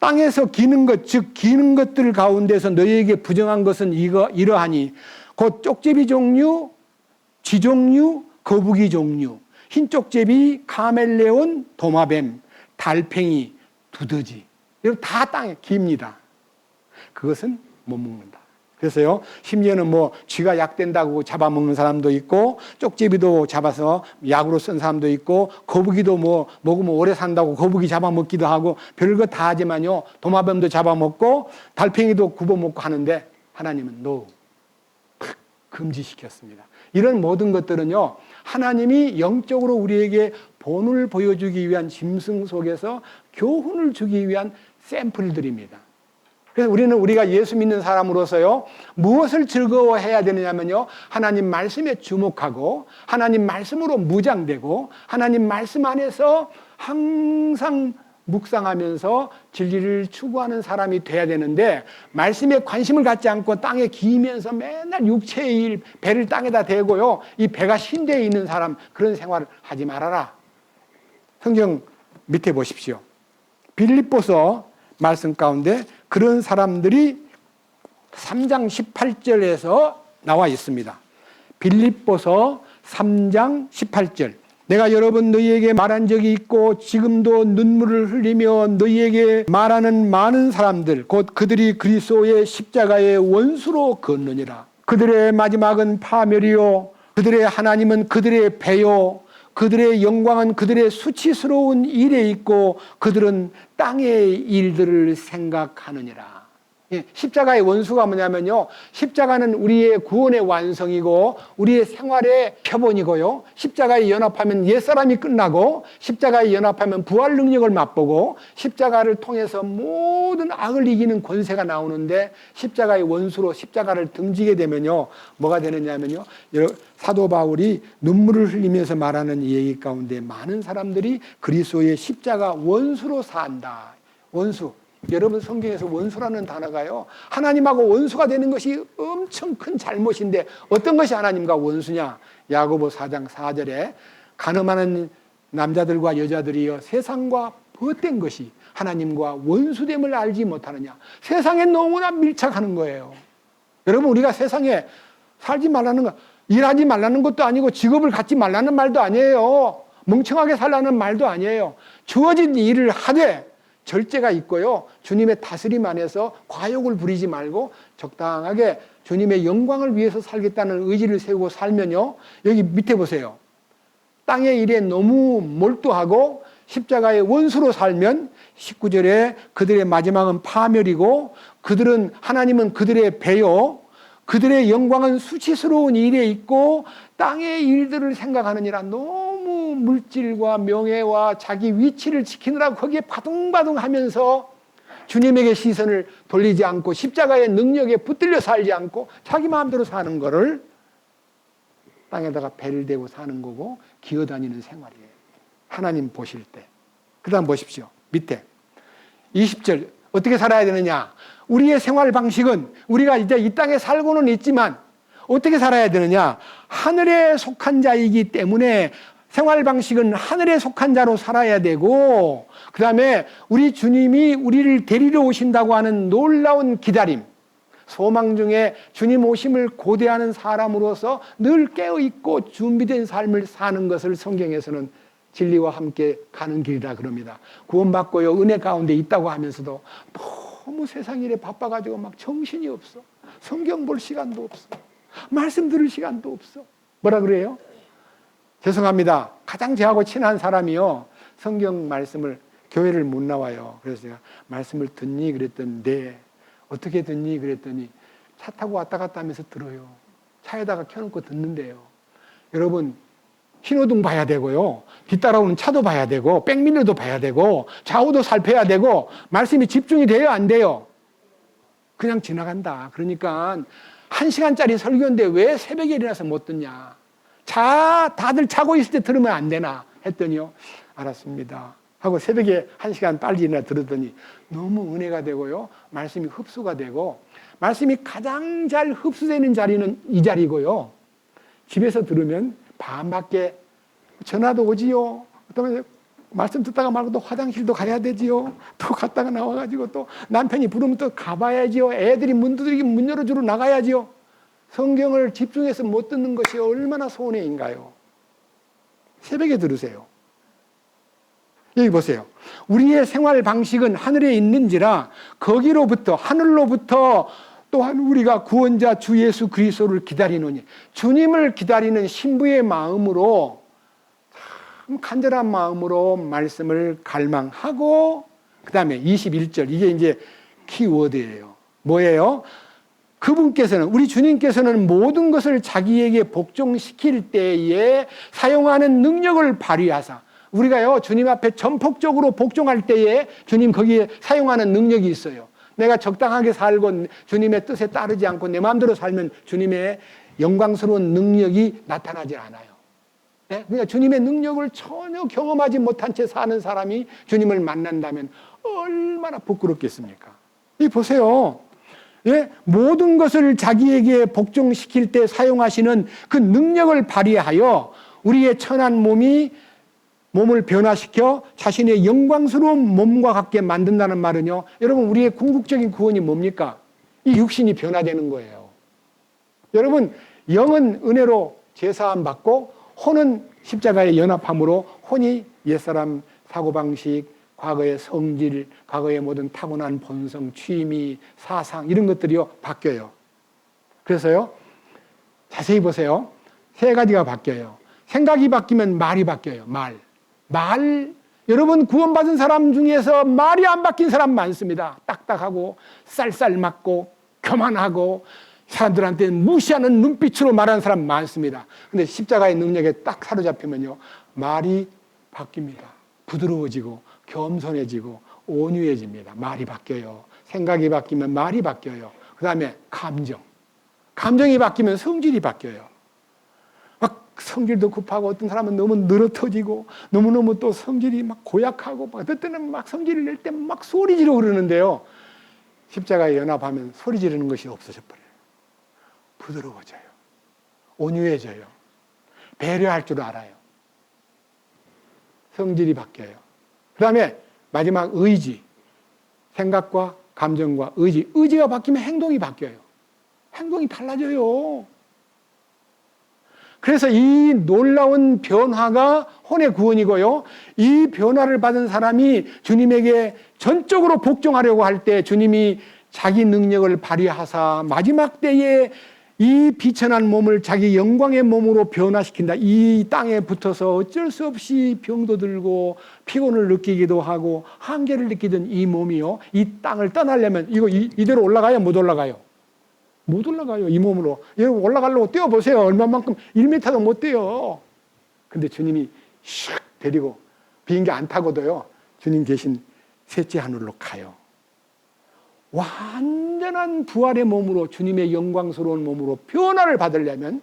땅에서 기는 것, 즉 기는 것들 가운데서 너희에게 부정한 것은 이러하니 곧 쪽제비 종류, 쥐종류, 거북이 종류, 흰 쪽제비, 카멜레온, 도마뱀, 달팽이, 두더지, 이거 다 땅에 깁니다. 그것은 못 먹는다. 그래서요, 심지어는 뭐 쥐가 약된다고 잡아먹는 사람도 있고, 쪽제비도 잡아서 약으로 쓴 사람도 있고, 거북이도 뭐 먹으면 오래 산다고 거북이 잡아먹기도 하고, 별거 다 하지만요, 도마뱀도 잡아먹고 달팽이도 굽어먹고 하는데 하나님은 금지시켰습니다. 이런 모든 것들은요, 하나님이 영적으로 우리에게 본을 보여주기 위한 짐승 속에서 교훈을 주기 위한 샘플들입니다. 그래서 우리가 예수 믿는 사람으로서요, 무엇을 즐거워해야 되느냐면요, 하나님 말씀에 주목하고 하나님 말씀으로 무장되고 하나님 말씀 안에서 항상 묵상하면서 진리를 추구하는 사람이 돼야 되는데, 말씀에 관심을 갖지 않고 땅에 기면서 맨날 육체의 일, 배를 땅에다 대고요, 이 배가 신대에 있는 사람, 그런 생활을 하지 말아라. 성경 밑에 보십시오. 빌립보서 말씀 가운데 그런 사람들이 3장 18절에서 나와 있습니다. 빌립보서 3장 18절. 내가 여러분 너희에게 말한 적이 있고 지금도 눈물을 흘리며 너희에게 말하는 많은 사람들, 곧 그들이 그리스도의 십자가의 원수로 걷느니라. 그들의 마지막은 파멸이요, 그들의 하나님은 그들의 배요, 그들의 영광은 그들의 수치스러운 일에 있고 그들은 땅의 일들을 생각하느니라. 십자가의 원수가 뭐냐면요, 십자가는 우리의 구원의 완성이고 우리의 생활의 표본이고요, 십자가에 연합하면 옛사람이 끝나고 십자가에 연합하면 부활 능력을 맛보고 십자가를 통해서 모든 악을 이기는 권세가 나오는데, 십자가의 원수로 십자가를 등지게 되면요, 뭐가 되느냐면요, 사도 바울이 눈물을 흘리면서 말하는 이 얘기 가운데 많은 사람들이 그리스도의 십자가 원수로 산다. 원수. 여러분 성경에서 원수라는 단어가요, 하나님하고 원수가 되는 것이 엄청 큰 잘못인데, 어떤 것이 하나님과 원수냐? 야고보 4장 4절에 간음하는 남자들과 여자들이여 세상과 벗된 것이 하나님과 원수됨을 알지 못하느냐. 세상에 너무나 밀착하는 거예요. 여러분, 우리가 세상에 살지 말라는 거, 일하지 말라는 것도 아니고 직업을 갖지 말라는 말도 아니에요. 멍청하게 살라는 말도 아니에요. 주어진 일을 하되 절제가 있고요, 주님의 다스림 안에서 과욕을 부리지 말고 적당하게 주님의 영광을 위해서 살겠다는 의지를 세우고 살면요, 여기 밑에 보세요. 땅의 일에 너무 몰두하고 십자가의 원수로 살면 19절에 그들의 마지막은 파멸이고 그들은, 하나님은 그들의 배요, 그들의 영광은 수치스러운 일에 있고 땅의 일들을 생각하느니라. 너무 물질과 명예와 자기 위치를 지키느라고 거기에 바둥바둥하면서 주님에게 시선을 돌리지 않고 십자가의 능력에 붙들려 살지 않고 자기 마음대로 사는 거를 땅에다가 배를 대고 사는 거고 기어다니는 생활이에요. 하나님 보실 때. 그 다음 보십시오. 밑에 20절 어떻게 살아야 되느냐. 우리의 생활 방식은 우리가 이제 이 땅에 살고는 있지만 어떻게 살아야 되느냐. 하늘에 속한 자이기 때문에 생활 방식은 하늘에 속한 자로 살아야 되고, 그 다음에 우리 주님이 우리를 데리러 오신다고 하는 놀라운 기다림, 소망 중에 주님 오심을 고대하는 사람으로서 늘 깨어있고 준비된 삶을 사는 것을 성경에서는 진리와 함께 가는 길이라 그럽니다. 구원받고요, 은혜 가운데 있다고 하면서도 너무 세상 일에 바빠가지고 막 정신이 없어. 성경 볼 시간도 없어. 말씀 들을 시간도 없어. 뭐라 그래요? 죄송합니다. 가장 저하고 친한 사람이요, 성경 말씀을, 교회를 못 나와요. 그래서 제가 말씀을 듣니? 그랬더니 네. 어떻게 듣니? 그랬더니 차 타고 왔다 갔다 하면서 들어요. 차에다가 켜놓고 듣는데요. 여러분, 신호등 봐야 되고요, 뒤따라오는 차도 봐야 되고, 백미러도 봐야 되고, 좌우도 살펴야 되고, 말씀이 집중이 돼요, 안 돼요? 그냥 지나간다. 그러니까 1시간짜리 설교인데 왜 새벽에 일어나서 못 듣냐? 다들 자고 있을 때 들으면 안 되나? 했더니요, 알았습니다 하고 새벽에 1시간 빨리 일어나 들었더니 너무 은혜가 되고요, 말씀이 흡수가 되고, 말씀이 가장 잘 흡수되는 자리는 이 자리고요, 집에서 들으면 밤밖에 전화도 오지요. 그다음에 말씀 듣다가 말고 또 화장실도 가야 되지요. 또 갔다가 나와가지고 또 남편이 부르면 또 가봐야지요. 애들이 문 두드리기 문 열어주러 나가야지요. 성경을 집중해서 못 듣는 것이 얼마나 손해인가요? 새벽에 들으세요. 여기 보세요. 우리의 생활 방식은 하늘에 있는지라 거기로부터, 하늘로부터 또한 우리가 구원자 주 예수 그리스도를 기다리노니, 주님을 기다리는 신부의 마음으로, 참 간절한 마음으로 말씀을 갈망하고, 그 다음에 21절, 이게 이제 키워드예요. 뭐예요? 그분께서는, 우리 주님께서는 모든 것을 자기에게 복종시킬 때에 사용하는 능력을 발휘하사, 우리가요, 주님 앞에 전폭적으로 복종할 때에 주님 거기에 사용하는 능력이 있어요. 내가 적당하게 살고 주님의 뜻에 따르지 않고 내 마음대로 살면 주님의 영광스러운 능력이 나타나지 않아요. 네? 그러니까 주님의 능력을 전혀 경험하지 못한 채 사는 사람이 주님을 만난다면 얼마나 부끄럽겠습니까? 이 보세요. 예? 모든 것을 자기에게 복종시킬 때 사용하시는 그 능력을 발휘하여 우리의 천한 몸을 변화시켜 자신의 영광스러운 몸과 같게 만든다는 말은요, 여러분, 우리의 궁극적인 구원이 뭡니까? 이 육신이 변화되는 거예요. 여러분, 영은 은혜로 제사함 받고 혼은 십자가의 연합함으로, 혼이 옛사람 사고방식, 과거의 성질, 과거의 모든 타고난 본성, 취미, 사상, 이런 것들이요 바뀌어요. 그래서요, 자세히 보세요. 3가지가 바뀌어요. 생각이 바뀌면 말이 바뀌어요. 말, 여러분, 구원받은 사람 중에서 말이 안 바뀐 사람 많습니다. 딱딱하고 쌀쌀맞고 교만하고 사람들한테 무시하는 눈빛으로 말하는 사람 많습니다. 근데 십자가의 능력에 딱 사로잡히면요, 말이 바뀝니다. 부드러워지고 겸손해지고 온유해집니다. 말이 바뀌어요. 생각이 바뀌면 말이 바뀌어요. 그 다음에 감정이 바뀌면 성질이 바뀌어요. 성질도 급하고, 어떤 사람은 너무 늘어터지고, 너무너무 또 성질이 막 고약하고, 어떨 때는 막 성질을 낼 때 막 소리 지르고 그러는데요, 십자가에 연합하면 소리 지르는 것이 없어져 버려요. 부드러워져요. 온유해져요. 배려할 줄 알아요. 성질이 바뀌어요. 그 다음에 마지막 의지. 생각과 감정과 의지가 바뀌면 행동이 바뀌어요. 행동이 달라져요. 그래서 이 놀라운 변화가 혼의 구원이고요, 이 변화를 받은 사람이 주님에게 전적으로 복종하려고 할 때 주님이 자기 능력을 발휘하사 마지막 때에 이 비천한 몸을 자기 영광의 몸으로 변화시킨다. 이 땅에 붙어서 어쩔 수 없이 병도 들고 피곤을 느끼기도 하고 한계를 느끼던 이 몸이요, 이 땅을 떠나려면 이거 이대로 올라가요? 못 올라가요? 못 올라가요, 이 몸으로. 여러분, 올라가려고 뛰어보세요. 얼마만큼 1m도 못 뛰어. 근데 주님이 슉 데리고 비행기 안 타고도요, 주님 계신 셋째 하늘로 가요. 완전한 부활의 몸으로, 주님의 영광스러운 몸으로 변화를 받으려면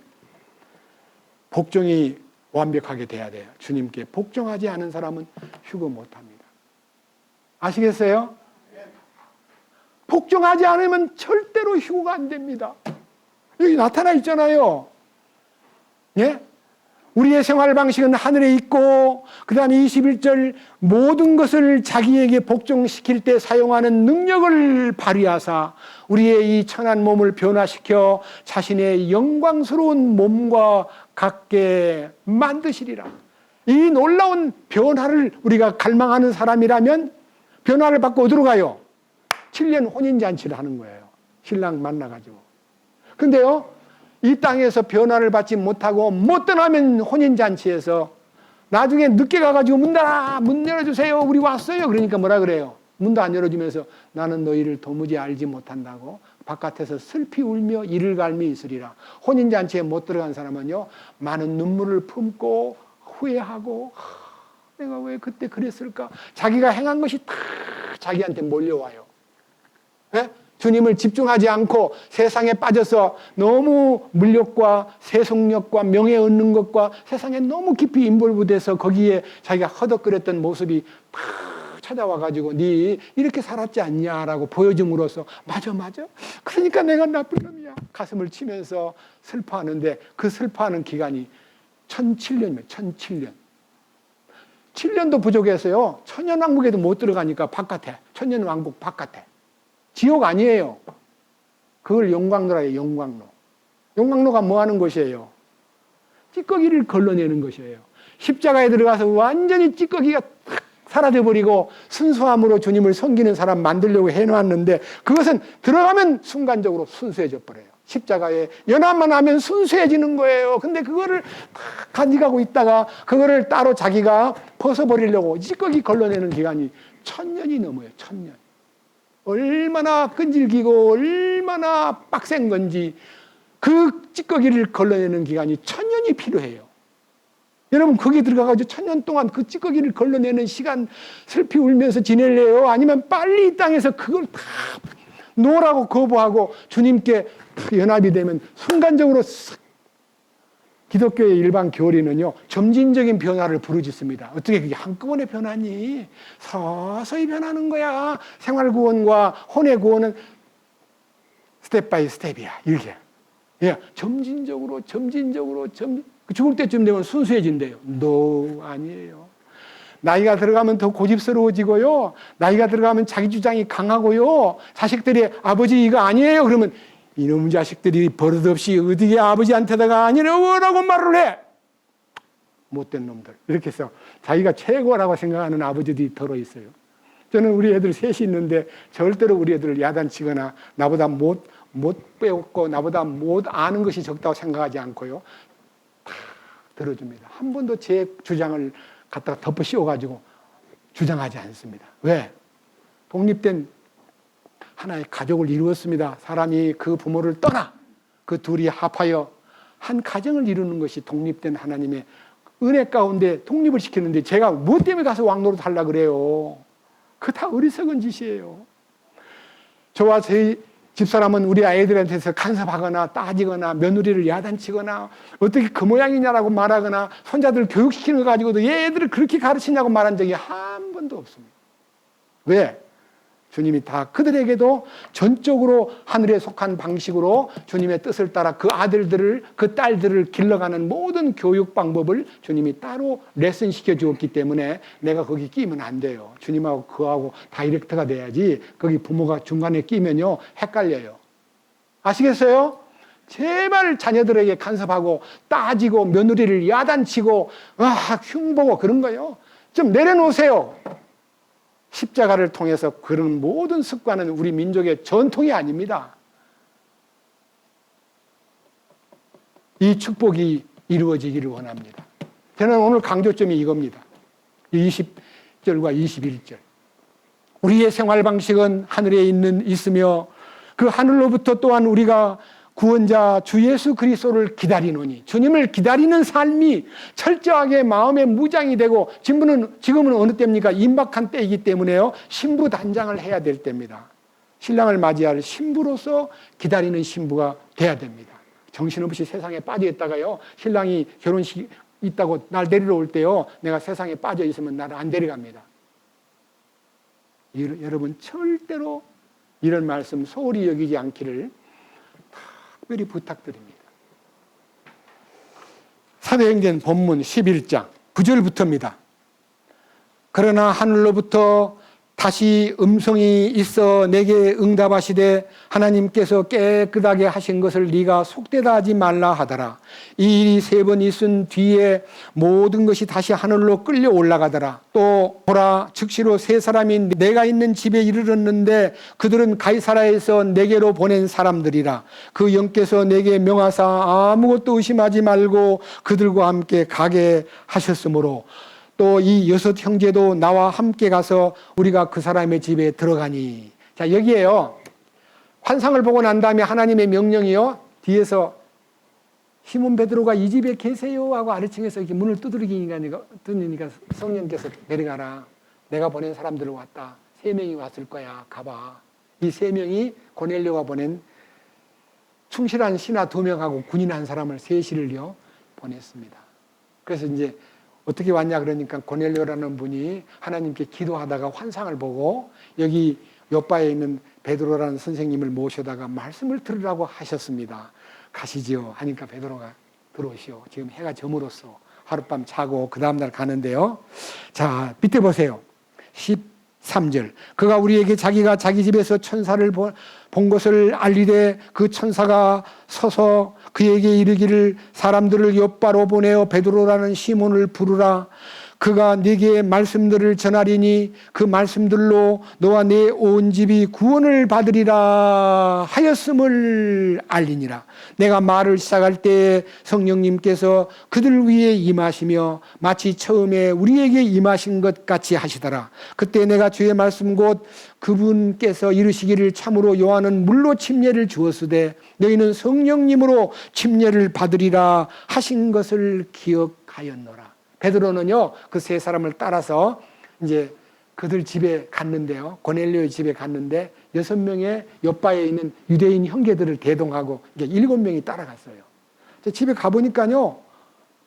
복종이 완벽하게 돼야 돼요. 주님께 복종하지 않은 사람은 휴거 못합니다. 아시겠어요? 복종하지 않으면 절대로 휴거가 안 됩니다. 여기 나타나 있잖아요. 예? 우리의 생활 방식은 하늘에 있고, 그 다음에 21절, 모든 것을 자기에게 복종시킬 때 사용하는 능력을 발휘하사 우리의 이 천한 몸을 변화시켜 자신의 영광스러운 몸과 같게 만드시리라. 이 놀라운 변화를 우리가 갈망하는 사람이라면 변화를 받고 어디로 가요? 7년 혼인잔치를 하는 거예요. 신랑 만나가지고. 근데요, 이 땅에서 변화를 받지 못하고 못 떠나면 혼인잔치에서 나중에 늦게 가가지고 문 열어주세요. 우리 왔어요. 그러니까 뭐라 그래요? 문도 안 열어주면서 나는 너희를 도무지 알지 못한다고 바깥에서 슬피 울며 이를 갈며 있으리라. 혼인잔치에 못 들어간 사람은요, 많은 눈물을 품고 후회하고 내가 왜 그때 그랬을까? 자기가 행한 것이 다 자기한테 몰려와요. 네? 주님을 집중하지 않고 세상에 빠져서 너무 물욕과 세속력과 명예 얻는 것과 세상에 너무 깊이 인볼브돼서 거기에 자기가 허덕거렸던 모습이 다 찾아와가지고 네 이렇게 살았지 않냐라고 보여줌으로써 맞아 그러니까 내가 나쁜 놈이야 가슴을 치면서 슬퍼하는데 그 슬퍼하는 기간이 1007년이에요. 1007년 7년도 부족해서요 천년왕국에도 못 들어가니까 바깥에 천년왕국 바깥에 지옥 아니에요. 그걸 용광로라 해요. 용광로가 뭐 하는 곳이에요? 찌꺼기를 걸러내는 것이에요. 십자가에 들어가서 완전히 찌꺼기가 탁 사라져버리고 순수함으로 주님을 섬기는 사람 만들려고 해놨는데 그것은 들어가면 순간적으로 순수해져 버려요. 십자가에 연합만 하면 순수해지는 거예요. 근데 그거를 탁 가져가고 있다가 그거를 따로 자기가 벗어버리려고 찌꺼기 걸러내는 기간이 1000년이 넘어요. 1000년. 얼마나 끈질기고 얼마나 빡센 건지 그 찌꺼기를 걸러내는 기간이 1000년이 필요해요. 여러분 거기 들어가가지고 1000년 동안 그 찌꺼기를 걸러내는 시간 슬피 울면서 지낼래요? 아니면 빨리 이 땅에서 그걸 다 놓으라고 거부하고 주님께 연합이 되면 순간적으로 싹 기독교의 일반 교리는요 점진적인 변화를 부르짖습니다. 어떻게 그게 한꺼번에 변하니? 서서히 변하는 거야. 생활구원과 혼외구원은 스텝 바이 스텝이야. 이렇게 예, 점진적으로 죽을 때쯤 되면 순수해진대요. No, 아니에요. 나이가 들어가면 더 고집스러워지고요. 나이가 들어가면 자기 주장이 강하고요. 자식들이 아버지 이거 아니에요. 그러면 이놈 자식들이 버릇없이 어디에 아버지한테다가 아니라고 말을 해. 못된 놈들. 이렇게 해서 자기가 최고라고 생각하는 아버지들이 더러 있어요. 저는 우리 애들 셋이 있는데 절대로 우리 애들을 야단치거나 나보다 못 배웠고 나보다 못 아는 것이 적다고 생각하지 않고요. 다 들어줍니다. 한 번도 제 주장을 갖다가 덮어 씌워가지고 주장하지 않습니다. 왜? 독립된 하나의 가족을 이루었습니다. 사람이 그 부모를 떠나 그 둘이 합하여 한 가정을 이루는 것이 독립된 하나님의 은혜 가운데 독립을 시키는데 제가 뭐 때문에 가서 왕노릇 하려고 그래요? 그거 다 어리석은 짓이에요. 저와 저희 집사람은 우리 아이들한테서 간섭하거나 따지거나 며느리를 야단치거나 어떻게 그 모양이냐라고 말하거나 손자들 교육시키는 거 가지고도 얘들을 그렇게 가르치냐고 말한 적이 한 번도 없습니다. 왜? 주님이 다 그들에게도 전적으로 하늘에 속한 방식으로 주님의 뜻을 따라 그 아들들을 그 딸들을 길러가는 모든 교육 방법을 주님이 따로 레슨 시켜주었기 때문에 내가 거기 끼면 안 돼요. 주님하고 그하고 다이렉트가 돼야지 거기 부모가 중간에 끼면요 헷갈려요. 아시겠어요? 제발 자녀들에게 간섭하고 따지고 며느리를 야단치고 흉보고 그런 거요. 좀 내려놓으세요. 십자가를 통해서 그런 모든 습관은 우리 민족의 전통이 아닙니다. 이 축복이 이루어지기를 원합니다. 저는 오늘 강조점이 이겁니다. 20절과 21절. 우리의 생활 방식은 하늘에 있으며 그 하늘로부터 또한 우리가 구원자 주 예수 그리스도를 기다리노니 주님을 기다리는 삶이 철저하게 마음의 무장이 되고 지금은 어느 때입니까? 임박한 때이기 때문에요. 신부 단장을 해야 될 때입니다. 신랑을 맞이할 신부로서 기다리는 신부가 돼야 됩니다. 정신없이 세상에 빠져 있다가요. 신랑이 결혼식 있다고 날 데리러 올 때요. 내가 세상에 빠져 있으면 나를 안 데려갑니다. 여러분 절대로 이런 말씀 소홀히 여기지 않기를 특별히 부탁드립니다. 사도행전 본문 11장 9절부터입니다. 그러나 하늘로부터 다시 음성이 있어 내게 응답하시되 하나님께서 깨끗하게 하신 것을 네가 속되다 하지 말라 하더라. 이 일이 3번 있은 뒤에 모든 것이 다시 하늘로 끌려 올라가더라. 또 보라, 즉시로 3사람이 내가 있는 집에 이르렀는데 그들은 가이사라에서 내게로 보낸 사람들이라. 그 영께서 내게 명하사 아무것도 의심하지 말고 그들과 함께 가게 하셨으므로 또 이 6 형제도 나와 함께 가서 우리가 그 사람의 집에 들어가니. 자, 여기에요. 환상을 보고 난 다음에 하나님의 명령이요. 뒤에서 시몬 베드로가 이 집에 계세요 하고 아래층에서 이렇게 문을 두드리니까 성령께서 내려가라. 내가 보낸 사람들을 왔다. 3명이 왔을 거야. 가봐. 이 3명이 고넬료가 보낸 충실한 신하 2명하고 군인 1사람을 셋이를요 보냈습니다. 그래서 이제 어떻게 왔냐 그러니까 고넬료라는 분이 하나님께 기도하다가 환상을 보고 여기 요바에 있는 베드로라는 선생님을 모셔다가 말씀을 들으라고 하셨습니다. 가시지요 하니까 베드로가 들어오시오. 지금 해가 저물었어. 하룻밤 자고 그 다음날 가는데요. 자, 밑에 보세요. 13절. 그가 우리에게 자기가 자기 집에서 천사를 본 것을 알리되 그 천사가 서서 그에게 이르기를 사람들을 요바로 보내어 베드로라는 시몬을 부르라. 그가 네게 말씀들을 전하리니 그 말씀들로 너와 네 온 집이 구원을 받으리라 하였음을 알리니라. 내가 말을 시작할 때 성령님께서 그들 위에 임하시며 마치 처음에 우리에게 임하신 것 같이 하시더라. 그때 내가 주의 말씀 곧 그분께서 이르시기를 참으로 요한은 물로 침례를 주었으되 너희는 성령님으로 침례를 받으리라 하신 것을 기억하였노라. 베드로는요, 그 3사람을 따라서 이제 그들 집에 갔는데요. 고넬료의 집에 갔는데 6명의 요바에 있는 유대인 형제들을 대동하고 이제 7명이 따라갔어요. 집에 가보니까요,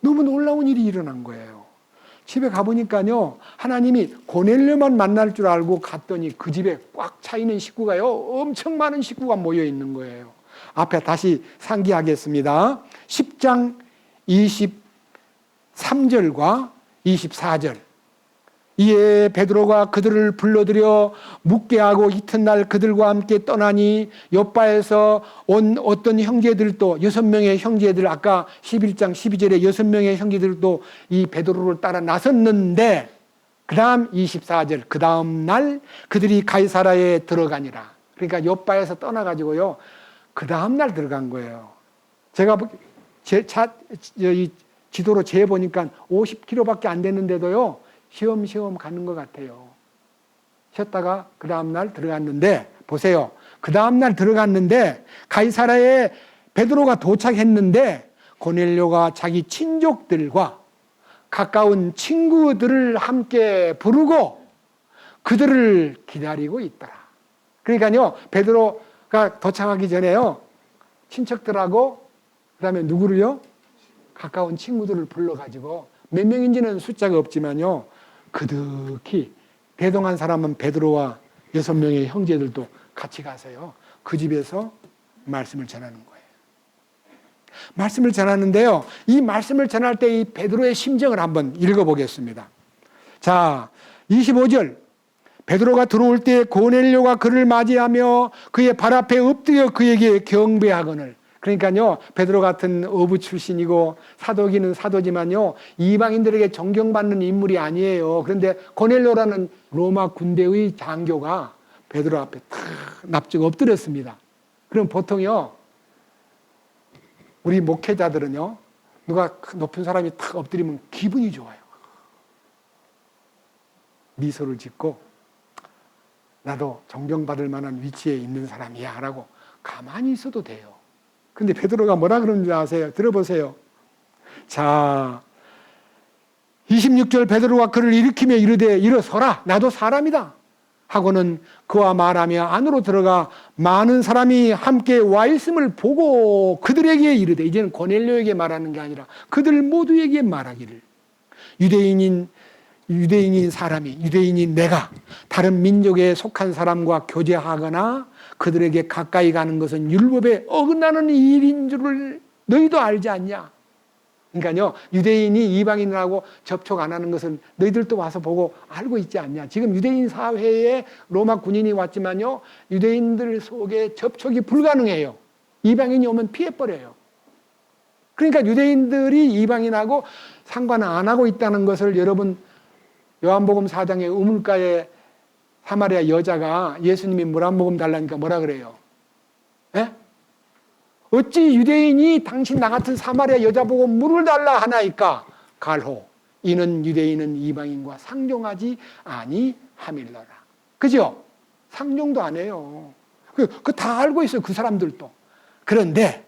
너무 놀라운 일이 일어난 거예요. 집에 가보니까요, 하나님이 고넬료만 만날 줄 알고 갔더니 그 집에 꽉 차 있는 식구가요, 엄청 많은 식구가 모여 있는 거예요. 앞에 다시 상기하겠습니다. 10장 23절과 24절. 이에 베드로가 그들을 불러들여 묵게 하고 이튿날 그들과 함께 떠나니 요바에서 온 어떤 형제들도 6명의 형제들, 아까 11장 12절에 6명의 형제들도 이 베드로를 따라 나섰는데 그 다음 24절, 그 다음 날 그들이 가이사라에 들어가니라. 그러니까 요바에서 떠나가지고요, 그 다음 날 들어간 거예요. 제가 이 지도로 재보니까 50km밖에 안 됐는데도요, 시험시험 가는 것 같아요. 쉬었다가 그 다음날 들어갔는데, 보세요. 그 다음날 들어갔는데, 가이사라에 베드로가 도착했는데, 고넬료가 자기 친족들과 가까운 친구들을 함께 부르고 그들을 기다리고 있더라. 그러니까요, 베드로가 도착하기 전에요, 친척들하고, 그 다음에 누구를요? 가까운 친구들을 불러가지고, 몇 명인지는 숫자가 없지만요, 그득히 대동한 사람은 베드로와 6명의 형제들도 같이 가서요, 그 집에서 말씀을 전하는 거예요. 말씀을 전하는데요, 이 말씀을 전할 때 이 베드로의 심정을 한번 읽어보겠습니다. 자, 25절. 베드로가 들어올 때 고넬료가 그를 맞이하며 그의 발 앞에 엎드려 그에게 경배하거늘. 그러니까요, 베드로 같은 어부 출신이고 사도기는 사도지만요, 이방인들에게 존경받는 인물이 아니에요. 그런데 고넬료라는 로마 군대의 장교가 베드로 앞에 탁 납작 엎드렸습니다. 그럼 보통요, 우리 목회자들은요, 누가 높은 사람이 탁 엎드리면 기분이 좋아요. 미소를 짓고 나도 존경받을 만한 위치에 있는 사람이야 라고 가만히 있어도 돼요. 근데 베드로가 뭐라 그러는지 아세요? 들어보세요. 자, 26절. 베드로가 그를 일으키며 이르되 일어서라, 나도 사람이다 하고는 그와 말하며 안으로 들어가 많은 사람이 함께 와 있음을 보고 그들에게 이르되, 이제는 고넬료에게 말하는 게 아니라 그들 모두에게 말하기를, 유대인인 사람이, 유대인인 내가 다른 민족에 속한 사람과 교제하거나 그들에게 가까이 가는 것은 율법에 어긋나는 일인 줄을 너희도 알지 않냐? 그러니까요, 유대인이 이방인하고 접촉 안 하는 것은 너희들도 와서 보고 알고 있지 않냐. 지금 유대인 사회에 로마 군인이 왔지만요, 유대인들 속에 접촉이 불가능해요. 이방인이 오면 피해버려요. 그러니까 유대인들이 이방인하고 상관 안 하고 있다는 것을 여러분, 요한복음 4장의 우물가에 사마리아 여자가 예수님이 물 한 모금 달라니까 뭐라 그래요? 예? 어찌 유대인이 당신 나 같은 사마리아 여자 보고 물을 달라 하나이까? 갈호. 이는 유대인은 이방인과 상종하지 아니함일러라. 그죠? 상종도 안 해요. 그 다 알고 있어요. 그 사람들도. 그런데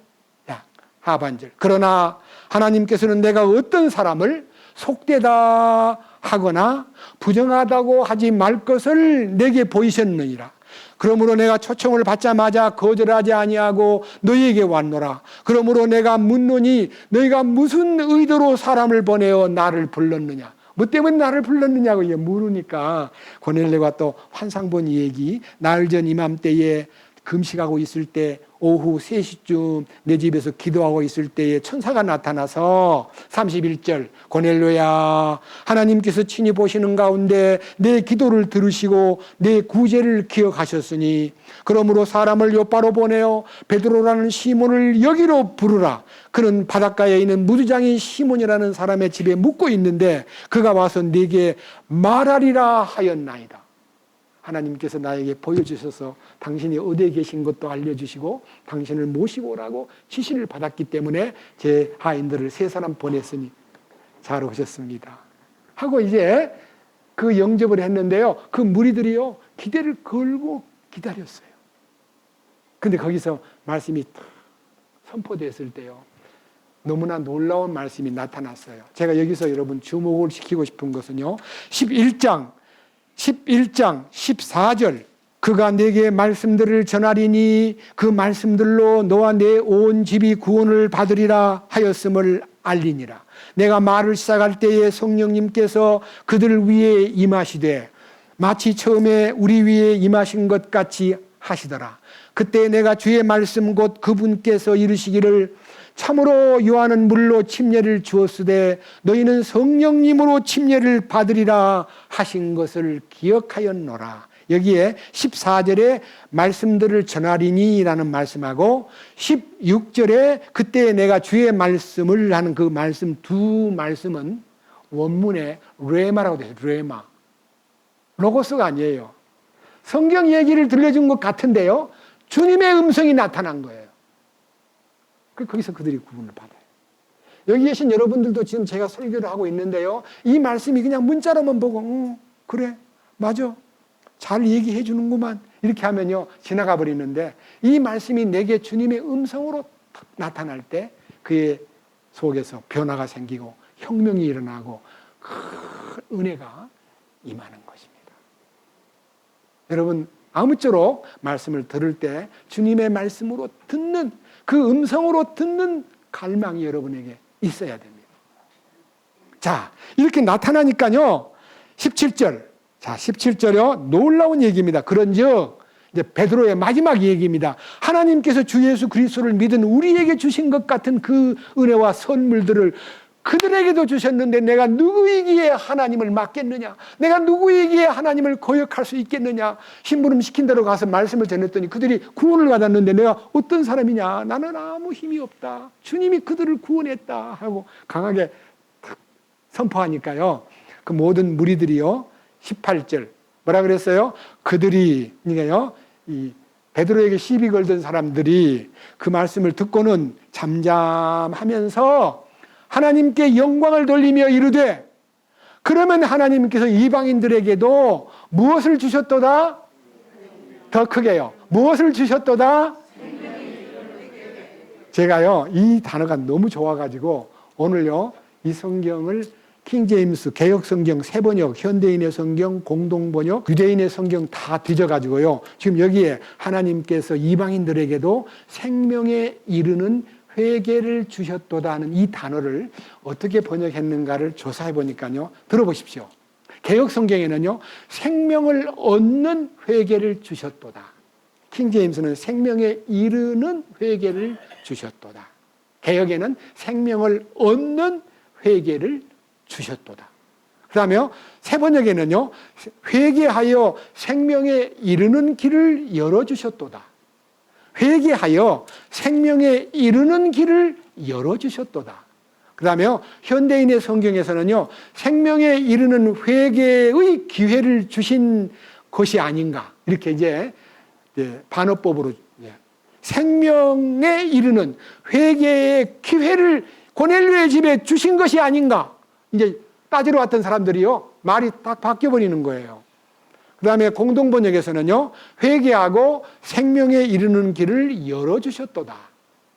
하반절. 그러나 하나님께서는 내가 어떤 사람을 속되다 하거나 부정하다고 하지 말 것을 내게 보이셨느니라. 그러므로 내가 초청을 받자마자 거절하지 아니하고 너희에게 왔노라. 그러므로 내가 묻노니 너희가 무슨 의도로 사람을 보내어 나를 불렀느냐. 뭐 때문에 나를 불렀느냐고 물으니까 고넬료가 또 환상 본 얘기. 나흘 전 이맘때에 금식하고 있을 때 오후 3시쯤 내 집에서 기도하고 있을 때에 천사가 나타나서 31절 고넬료야 하나님께서 친히 보시는 가운데 내 기도를 들으시고 내 구제를 기억하셨으니 그러므로 사람을 요바로 보내어 베드로라는 시몬을 여기로 부르라. 그는 바닷가에 있는 무두장인 시몬이라는 사람의 집에 묵고 있는데 그가 와서 네게 말하리라 하였나이다. 하나님께서 나에게 보여주셔서 당신이 어디에 계신 것도 알려주시고 당신을 모시고 오라고 지시를 받았기 때문에 제 하인들을 3사람 보냈으니 잘 오셨습니다 하고 이제 그 영접을 했는데요, 그 무리들이요 기대를 걸고 기다렸어요. 근데 거기서 말씀이 선포됐을 때요 너무나 놀라운 말씀이 나타났어요. 제가 여기서 여러분 주목을 시키고 싶은 것은요 11장 14절 그가 내게 말씀들을 전하리니 그 말씀들로 너와 내 온 집이 구원을 받으리라 하였음을 알리니라. 내가 말을 시작할 때에 성령님께서 그들 위에 임하시되 마치 처음에 우리 위에 임하신 것 같이 하시더라. 그때 내가 주의 말씀 곧 그분께서 이르시기를 참으로 요한은 물로 침례를 주었으되 너희는 성령님으로 침례를 받으리라 하신 것을 기억하였노라. 여기에 14절에 말씀들을 전하리니 라는 말씀하고 16절에 그때 내가 주의 말씀을 하는 그 말씀 두 말씀은 원문에 레마라고 되어 있어요. 레마. 로고스가 아니에요. 성경 얘기를 들려준 것 같은데요 주님의 음성이 나타난 거예요. 거기서 그들이 구원을 받아요. 여기 계신 여러분들도 지금 제가 설교를 하고 있는데요 이 말씀이 그냥 문자로만 보고 그래 맞아 잘 얘기해 주는구만 이렇게 하면요 지나가 버리는데 이 말씀이 내게 주님의 음성으로 나타날 때 그의 속에서 변화가 생기고 혁명이 일어나고 큰 은혜가 임하는 것입니다. 여러분 아무쪼록 말씀을 들을 때 주님의 말씀으로 듣는 그 음성으로 듣는 갈망이 여러분에게 있어야 됩니다. 자, 이렇게 나타나니까요. 17절. 자, 17절이요. 놀라운 얘기입니다. 그런즉 이제 베드로의 마지막 얘기입니다. 하나님께서 주 예수 그리스도를 믿은 우리에게 주신 것 같은 그 은혜와 선물들을 그들에게도 주셨는데 내가 누구이기에 하나님을 맡겠느냐? 내가 누구이기에 하나님을 거역할 수 있겠느냐? 심부름 시킨 대로 가서 말씀을 전했더니 그들이 구원을 받았는데 내가 어떤 사람이냐? 나는 아무 힘이 없다. 주님이 그들을 구원했다 하고 강하게 선포하니까요. 그 모든 무리들이요. 18절 뭐라 그랬어요? 그들이 그러니까요. 이 베드로에게 시비 걸던 사람들이 그 말씀을 듣고는 잠잠하면서 하나님께 영광을 돌리며 이르되 그러면 하나님께서 이방인들에게도 무엇을 주셨도다? 더 크게요. 무엇을 주셨도다? 제가요 이 단어가 너무 좋아가지고 오늘요 이 성경을 킹제임스 개역성경 새번역 현대인의 성경 공동번역 유대인의 성경 다 뒤져가지고요 지금 여기에 하나님께서 이방인들에게도 생명에 이르는 회개를 주셨도다 하는 이 단어를 어떻게 번역했는가를 조사해 보니까요. 들어보십시오. 개역성경에는요. 생명을 얻는 회개를 주셨도다. 킹제임스는 생명에 이르는 회개를 주셨도다. 개역에는 생명을 얻는 회개를 주셨도다. 그 다음에요, 세 번역에는요, 회개하여 생명에 이르는 길을 열어주셨도다. 회개하여 생명에 이르는 길을 열어주셨도다. 그 다음에요, 현대인의 성경에서는요, 생명에 이르는 회개의 기회를 주신 것이 아닌가. 이렇게 이제 반어법으로 생명에 이르는 회개의 기회를 고넬료의 집에 주신 것이 아닌가. 이제 따지러 왔던 사람들이요, 말이 딱 바뀌어버리는 거예요. 그 다음에 공동번역에서는요, 회개하고 생명에 이르는 길을 열어주셨도다.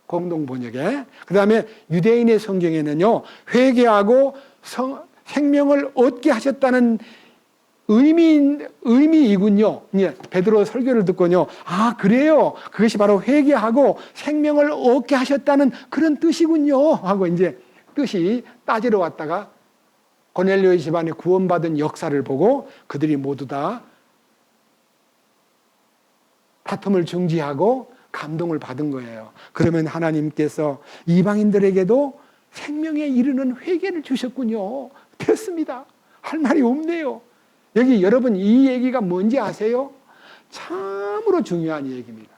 공동번역에. 그 다음에 유대인의 성경에는요, 회개하고 생명을 얻게 하셨다는 의미이군요. 베드로 설교를 듣고요, 아, 그래요. 그것이 바로 회개하고 생명을 얻게 하셨다는 그런 뜻이군요. 하고 이제 뜻이 따지러 왔다가 고넬료의 집안에 구원받은 역사를 보고 그들이 모두 다 다툼을 중지하고 감동을 받은 거예요. 그러면 하나님께서 이방인들에게도 생명에 이르는 회개를 주셨군요. 됐습니다. 할 말이 없네요. 여기 여러분 이 얘기가 뭔지 아세요? 참으로 중요한 얘기입니다.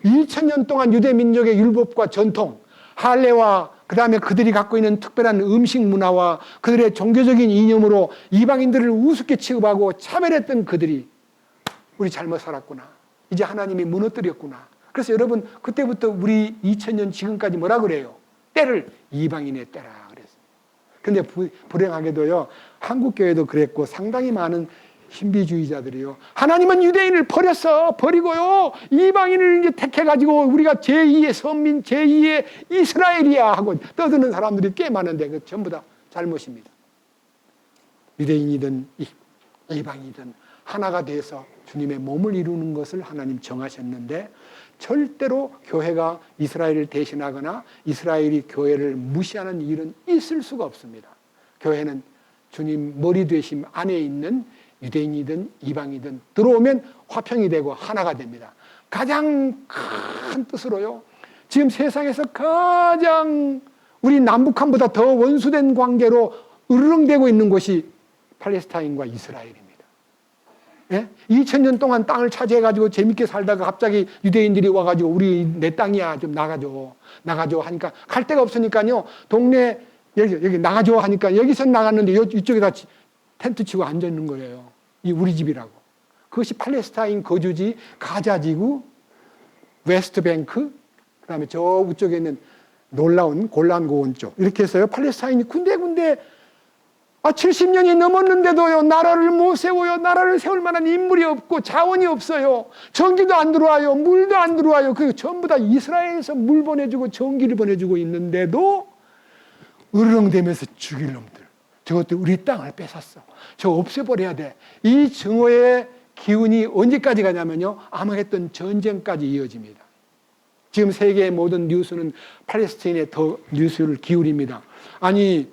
2000년 동안 유대 민족의 율법과 전통, 할례와 그 다음에 그들이 갖고 있는 특별한 음식 문화와 그들의 종교적인 이념으로 이방인들을 우습게 취급하고 차별했던 그들이 우리 잘못 살았구나. 이제 하나님이 무너뜨렸구나. 그래서 여러분 그때부터 우리 2000년 지금까지 뭐라 그래요? 때를 이방인의 때라 그랬어요. 근데 불행하게도요, 한국교회도 그랬고 상당히 많은 신비주의자들이요, 하나님은 유대인을 버리고요 이방인을 이제 택해가지고 우리가 제2의 선민, 제2의 이스라엘이야 하고 떠드는 사람들이 꽤 많은데 그 전부 다 잘못입니다. 유대인이든 이방인이든 하나가 돼서 주님의 몸을 이루는 것을 하나님 정하셨는데, 절대로 교회가 이스라엘을 대신하거나 이스라엘이 교회를 무시하는 일은 있을 수가 없습니다. 교회는 주님 머리 되심 안에 있는 유대인이든 이방이든 들어오면 화평이 되고 하나가 됩니다. 가장 큰 뜻으로요, 지금 세상에서 가장 우리 남북한보다 더 원수된 관계로 으르렁대고 있는 곳이 팔레스타인과 이스라엘입니다. 예? 2000년 동안 땅을 차지해가지고 재밌게 살다가 갑자기 유대인들이 와가지고 우리 내 땅이야 좀 나가줘 하니까 갈 데가 없으니까요, 동네 여기 나가줘 하니까 여기서 나갔는데 이쪽에다 텐트 치고 앉아 있는 거예요. 이 우리 집이라고. 그것이 팔레스타인 거주지 가자지구, 웨스트뱅크, 그다음에 저 우쪽에 있는 놀라운 골란고원 쪽, 이렇게 해서요 팔레스타인이 군데군데 70년이 넘었는데도요 나라를 못 세워요. 나라를 세울 만한 인물이 없고 자원이 없어요. 전기도 안 들어와요. 물도 안 들어와요. 그 전부 다 이스라엘에서 물 보내주고 전기를 보내주고 있는데도 으르렁대면서 죽일 놈들, 저것들 우리 땅을 뺏었어. 저 없애버려야 돼. 이 증오의 기운이 언제까지 가냐면요, 아마겟돈 전쟁까지 이어집니다. 지금 세계의 모든 뉴스는 팔레스타인에 더 뉴스를 기울입니다. 아니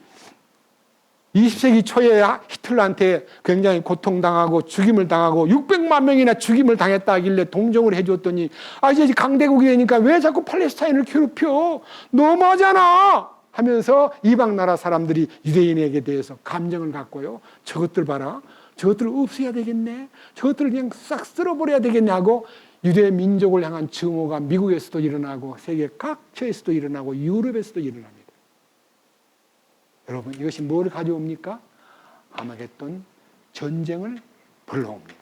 20세기 초에 히틀러한테 굉장히 고통당하고 죽임을 당하고 600만 명이나 죽임을 당했다 하길래 동정을 해줬더니 이제 강대국이 되니까 왜 자꾸 팔레스타인을 괴롭혀? 너무하잖아 하면서 이방 나라 사람들이 유대인에게 대해서 감정을 갖고요, 저것들 봐라, 저것들을 없애야 되겠네, 저것들을 그냥 싹 쓸어버려야 되겠네 하고 유대 민족을 향한 증오가 미국에서도 일어나고 세계 각처에서도 일어나고 유럽에서도 일어납니다. 여러분 이것이 뭘 가져옵니까? 아마겟돈 전쟁을 불러옵니다.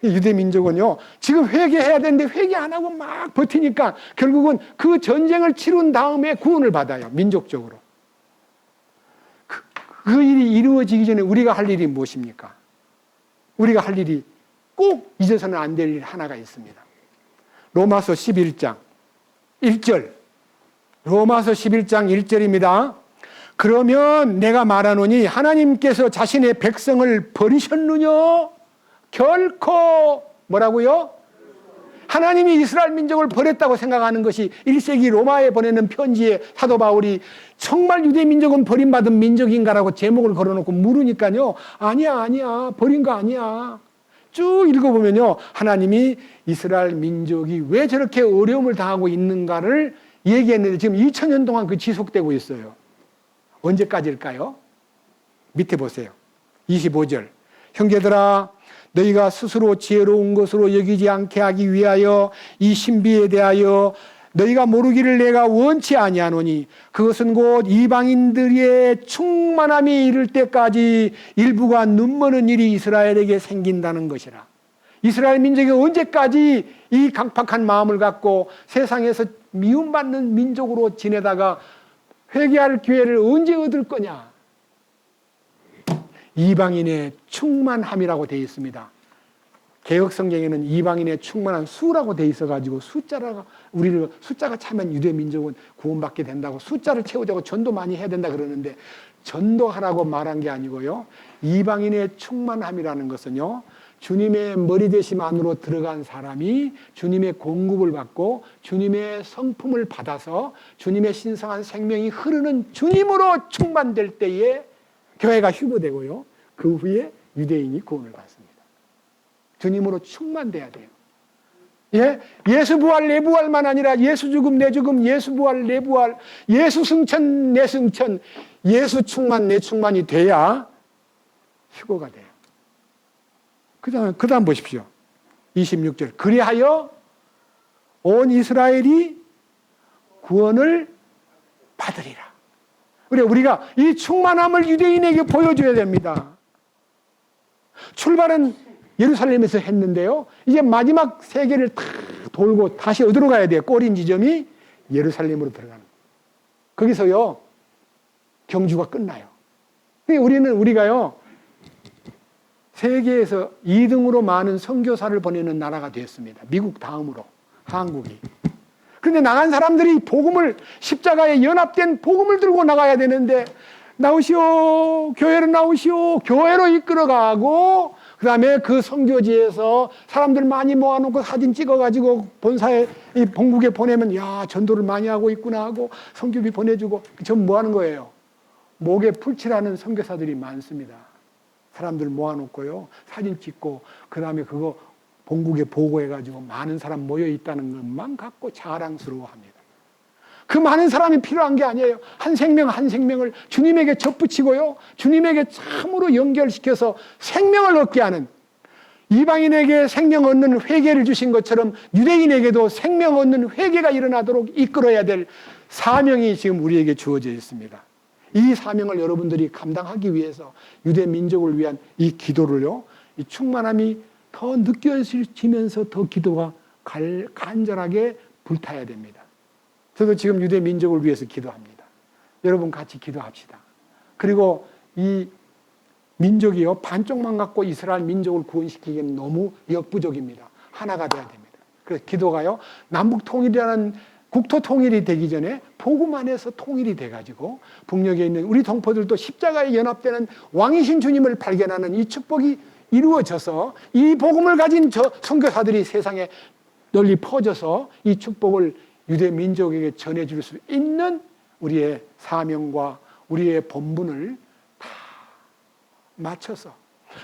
유대 민족은요 지금 회개해야 되는데 회개 안 하고 막 버티니까 결국은 그 전쟁을 치룬 다음에 구원을 받아요. 민족적으로. 그 일이 이루어지기 전에 우리가 할 일이 무엇입니까? 우리가 할 일이 꼭 잊어서는 안 될 일 하나가 있습니다. 로마서 11장 1절, 로마서 11장 1절입니다. 그러면 내가 말하노니 하나님께서 자신의 백성을 버리셨느냐? 결코 뭐라고요? 하나님이 이스라엘 민족을 버렸다고 생각하는 것이 1세기 로마에 보내는 편지에 사도 바울이 정말 유대 민족은 버림받은 민족인가라고 제목을 걸어놓고 물으니까요, 아니야 버린 거 아니야. 쭉 읽어보면요, 하나님이 이스라엘 민족이 왜 저렇게 어려움을 당하고 있는가를 얘기했는데 지금 2000년 동안 그 지속되고 있어요. 언제까지일까요? 밑에 보세요. 25절. 형제들아, 너희가 스스로 지혜로운 것으로 여기지 않게 하기 위하여 이 신비에 대하여 너희가 모르기를 내가 원치 아니하노니 그것은 곧 이방인들의 충만함이 이를 때까지 일부가 눈머는 일이 이스라엘에게 생긴다는 것이라. 이스라엘 민족이 언제까지 이 강팍한 마음을 갖고 세상에서 미움받는 민족으로 지내다가 회개할 기회를 언제 얻을 거냐? 이방인의 충만함이라고 되어 있습니다. 개혁성경에는 이방인의 충만한 수라고 되어 있어가지고 숫자가 차면 유대 민족은 구원받게 된다고 숫자를 채우자고 전도 많이 해야 된다 그러는데 전도하라고 말한 게 아니고요. 이방인의 충만함이라는 것은요. 주님의 머리 되심 안으로 들어간 사람이 주님의 공급을 받고 주님의 성품을 받아서 주님의 신성한 생명이 흐르는 주님으로 충만될 때에 교회가 휴거되고요. 그 후에 유대인이 구원을 받습니다. 주님으로 충만돼야 돼요. 예? 예수 부활, 내 부활만 아니라 예수 죽음, 내 죽음, 예수 부활, 내 부활, 예수 승천, 내 승천, 예수 충만, 내 충만이 돼야 휴거가 돼요. 그 다음 보십시오. 26절. 그리하여 온 이스라엘이 구원을 받으리라. 우리가 이 충만함을 유대인에게 보여줘야 됩니다. 출발은 예루살렘에서 했는데요. 이제 마지막 세계를 다 돌고 다시 어디로 가야 돼요? 꼬린 지점이 예루살렘으로 들어가는 거예요. 거기서요. 경주가 끝나요. 우리가요. 세계에서 2등으로 많은 선교사를 보내는 나라가 됐습니다. 미국 다음으로 한국이. 그런데 나간 사람들이 복음을 십자가에 연합된 복음을 들고 나가야 되는데 나오시오, 교회로 나오시오, 교회로 이끌어가고 그 다음에 그 선교지에서 사람들 많이 모아놓고 사진 찍어가지고 본사에 본국에 보내면 야 전도를 많이 하고 있구나 하고 선교비 보내주고 전 뭐 하는 거예요? 목에 풀칠하는 선교사들이 많습니다. 사람들 모아놓고요 사진 찍고 그 다음에 그거 본국에 보고해가지고 많은 사람 모여 있다는 것만 갖고 자랑스러워합니다. 그 많은 사람이 필요한 게 아니에요. 한 생명 한 생명을 주님에게 접붙이고요 주님에게 참으로 연결시켜서 생명을 얻게 하는, 이방인에게 생명 얻는 회개를 주신 것처럼 유대인에게도 생명 얻는 회개가 일어나도록 이끌어야 될 사명이 지금 우리에게 주어져 있습니다. 이 사명을 여러분들이 감당하기 위해서 유대 민족을 위한 이 기도를요, 이 충만함이 더 느껴지면서 더 기도가 간절하게 불타야 됩니다. 저도 지금 유대 민족을 위해서 기도합니다. 여러분 같이 기도합시다. 그리고 이 민족이요, 반쪽만 갖고 이스라엘 민족을 구원시키기에는 너무 역부족입니다. 하나가 돼야 됩니다. 그래서 기도가요, 남북 통일이라는 국토 통일이 되기 전에 복음 안에서 통일이 돼가지고 북녘에 있는 우리 동포들도 십자가에 연합되는 왕이신 주님을 발견하는 이 축복이 이루어져서 이 복음을 가진 선교사들이 세상에 널리 퍼져서 이 축복을 유대 민족에게 전해줄 수 있는 우리의 사명과 우리의 본분을 다 맞춰서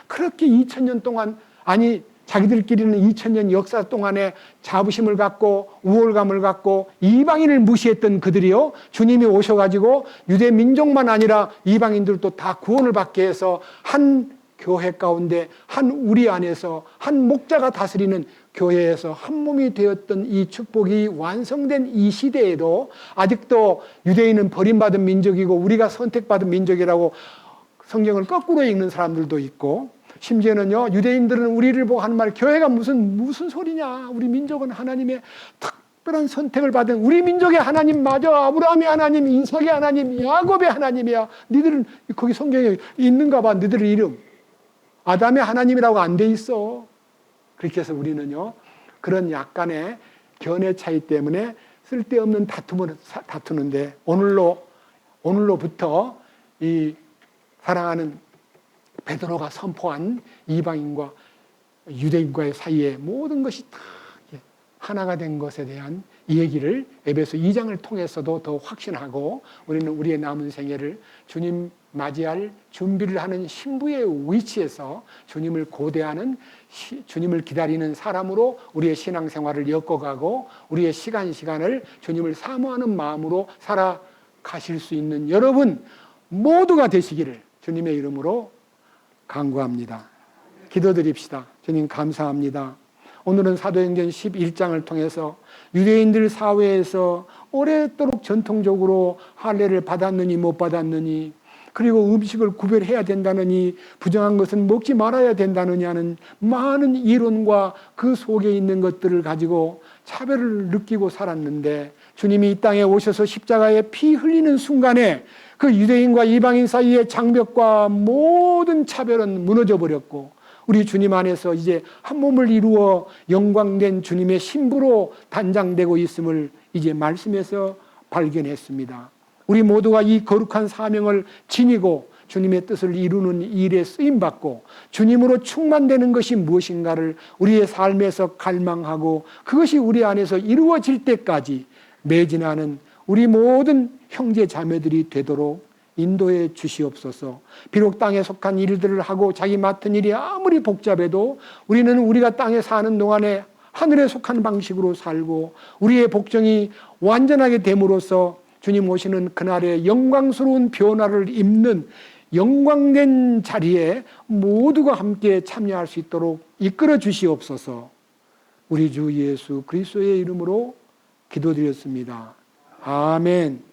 그렇게 2000년 동안, 아니 자기들끼리는 2000년 역사 동안에 자부심을 갖고 우월감을 갖고 이방인을 무시했던 그들이요, 주님이 오셔가지고 유대 민족만 아니라 이방인들도 다 구원을 받게 해서 한 교회 가운데 한 우리 안에서 한 목자가 다스리는 교회에서 한 몸이 되었던 이 축복이 완성된 이 시대에도 아직도 유대인은 버림받은 민족이고 우리가 선택받은 민족이라고 성경을 거꾸로 읽는 사람들도 있고, 심지어는요 유대인들은 우리를 보고 하는 말, 교회가 무슨 소리냐, 우리 민족은 하나님의 특별한 선택을 받은 우리 민족의 하나님 맞아, 아브라함의 하나님, 이삭의 하나님, 야곱의 하나님이야. 니들은 거기 성경에 있는가 봐, 니들 이름 아담의 하나님이라고 안 돼 있어. 그렇게 해서 우리는요 그런 약간의 견해 차이 때문에 쓸데없는 다툼을 다투는데, 오늘로부터 이 사랑하는 베드로가 선포한 이방인과 유대인과의 사이에 모든 것이 다 하나가 된 것에 대한 이 얘기를 에베소 2장을 통해서도 더 확신하고 우리는 우리의 남은 생애를 주님 맞이할 준비를 하는 신부의 위치에서 주님을 고대하는, 주님을 기다리는 사람으로 우리의 신앙생활을 엮어가고 우리의 시간을 주님을 사모하는 마음으로 살아가실 수 있는 여러분 모두가 되시기를 주님의 이름으로 간구합니다. 기도드립시다. 주님 감사합니다. 오늘은 사도행전 11장을 통해서 유대인들 사회에서 오랫도록 전통적으로 할례를 받았느니 못 받았느니, 그리고 음식을 구별해야 된다느니 부정한 것은 먹지 말아야 된다느니 하는 많은 이론과 그 속에 있는 것들을 가지고 차별을 느끼고 살았는데, 주님이 이 땅에 오셔서 십자가에 피 흘리는 순간에 그 유대인과 이방인 사이의 장벽과 모든 차별은 무너져 버렸고 우리 주님 안에서 이제 한 몸을 이루어 영광된 주님의 신부로 단장되고 있음을 이제 말씀에서 발견했습니다. 우리 모두가 이 거룩한 사명을 지니고 주님의 뜻을 이루는 일에 쓰임받고 주님으로 충만되는 것이 무엇인가를 우리의 삶에서 갈망하고 그것이 우리 안에서 이루어질 때까지 매진하는 우리 모든 형제 자매들이 되도록 인도해 주시옵소서. 비록 땅에 속한 일들을 하고 자기 맡은 일이 아무리 복잡해도 우리는 우리가 땅에 사는 동안에 하늘에 속한 방식으로 살고 우리의 복종이 완전하게 됨으로써 주님 오시는 그날의 영광스러운 변화를 입는 영광된 자리에 모두가 함께 참여할 수 있도록 이끌어 주시옵소서. 우리 주 예수 그리스도의 이름으로 기도드렸습니다. 아멘.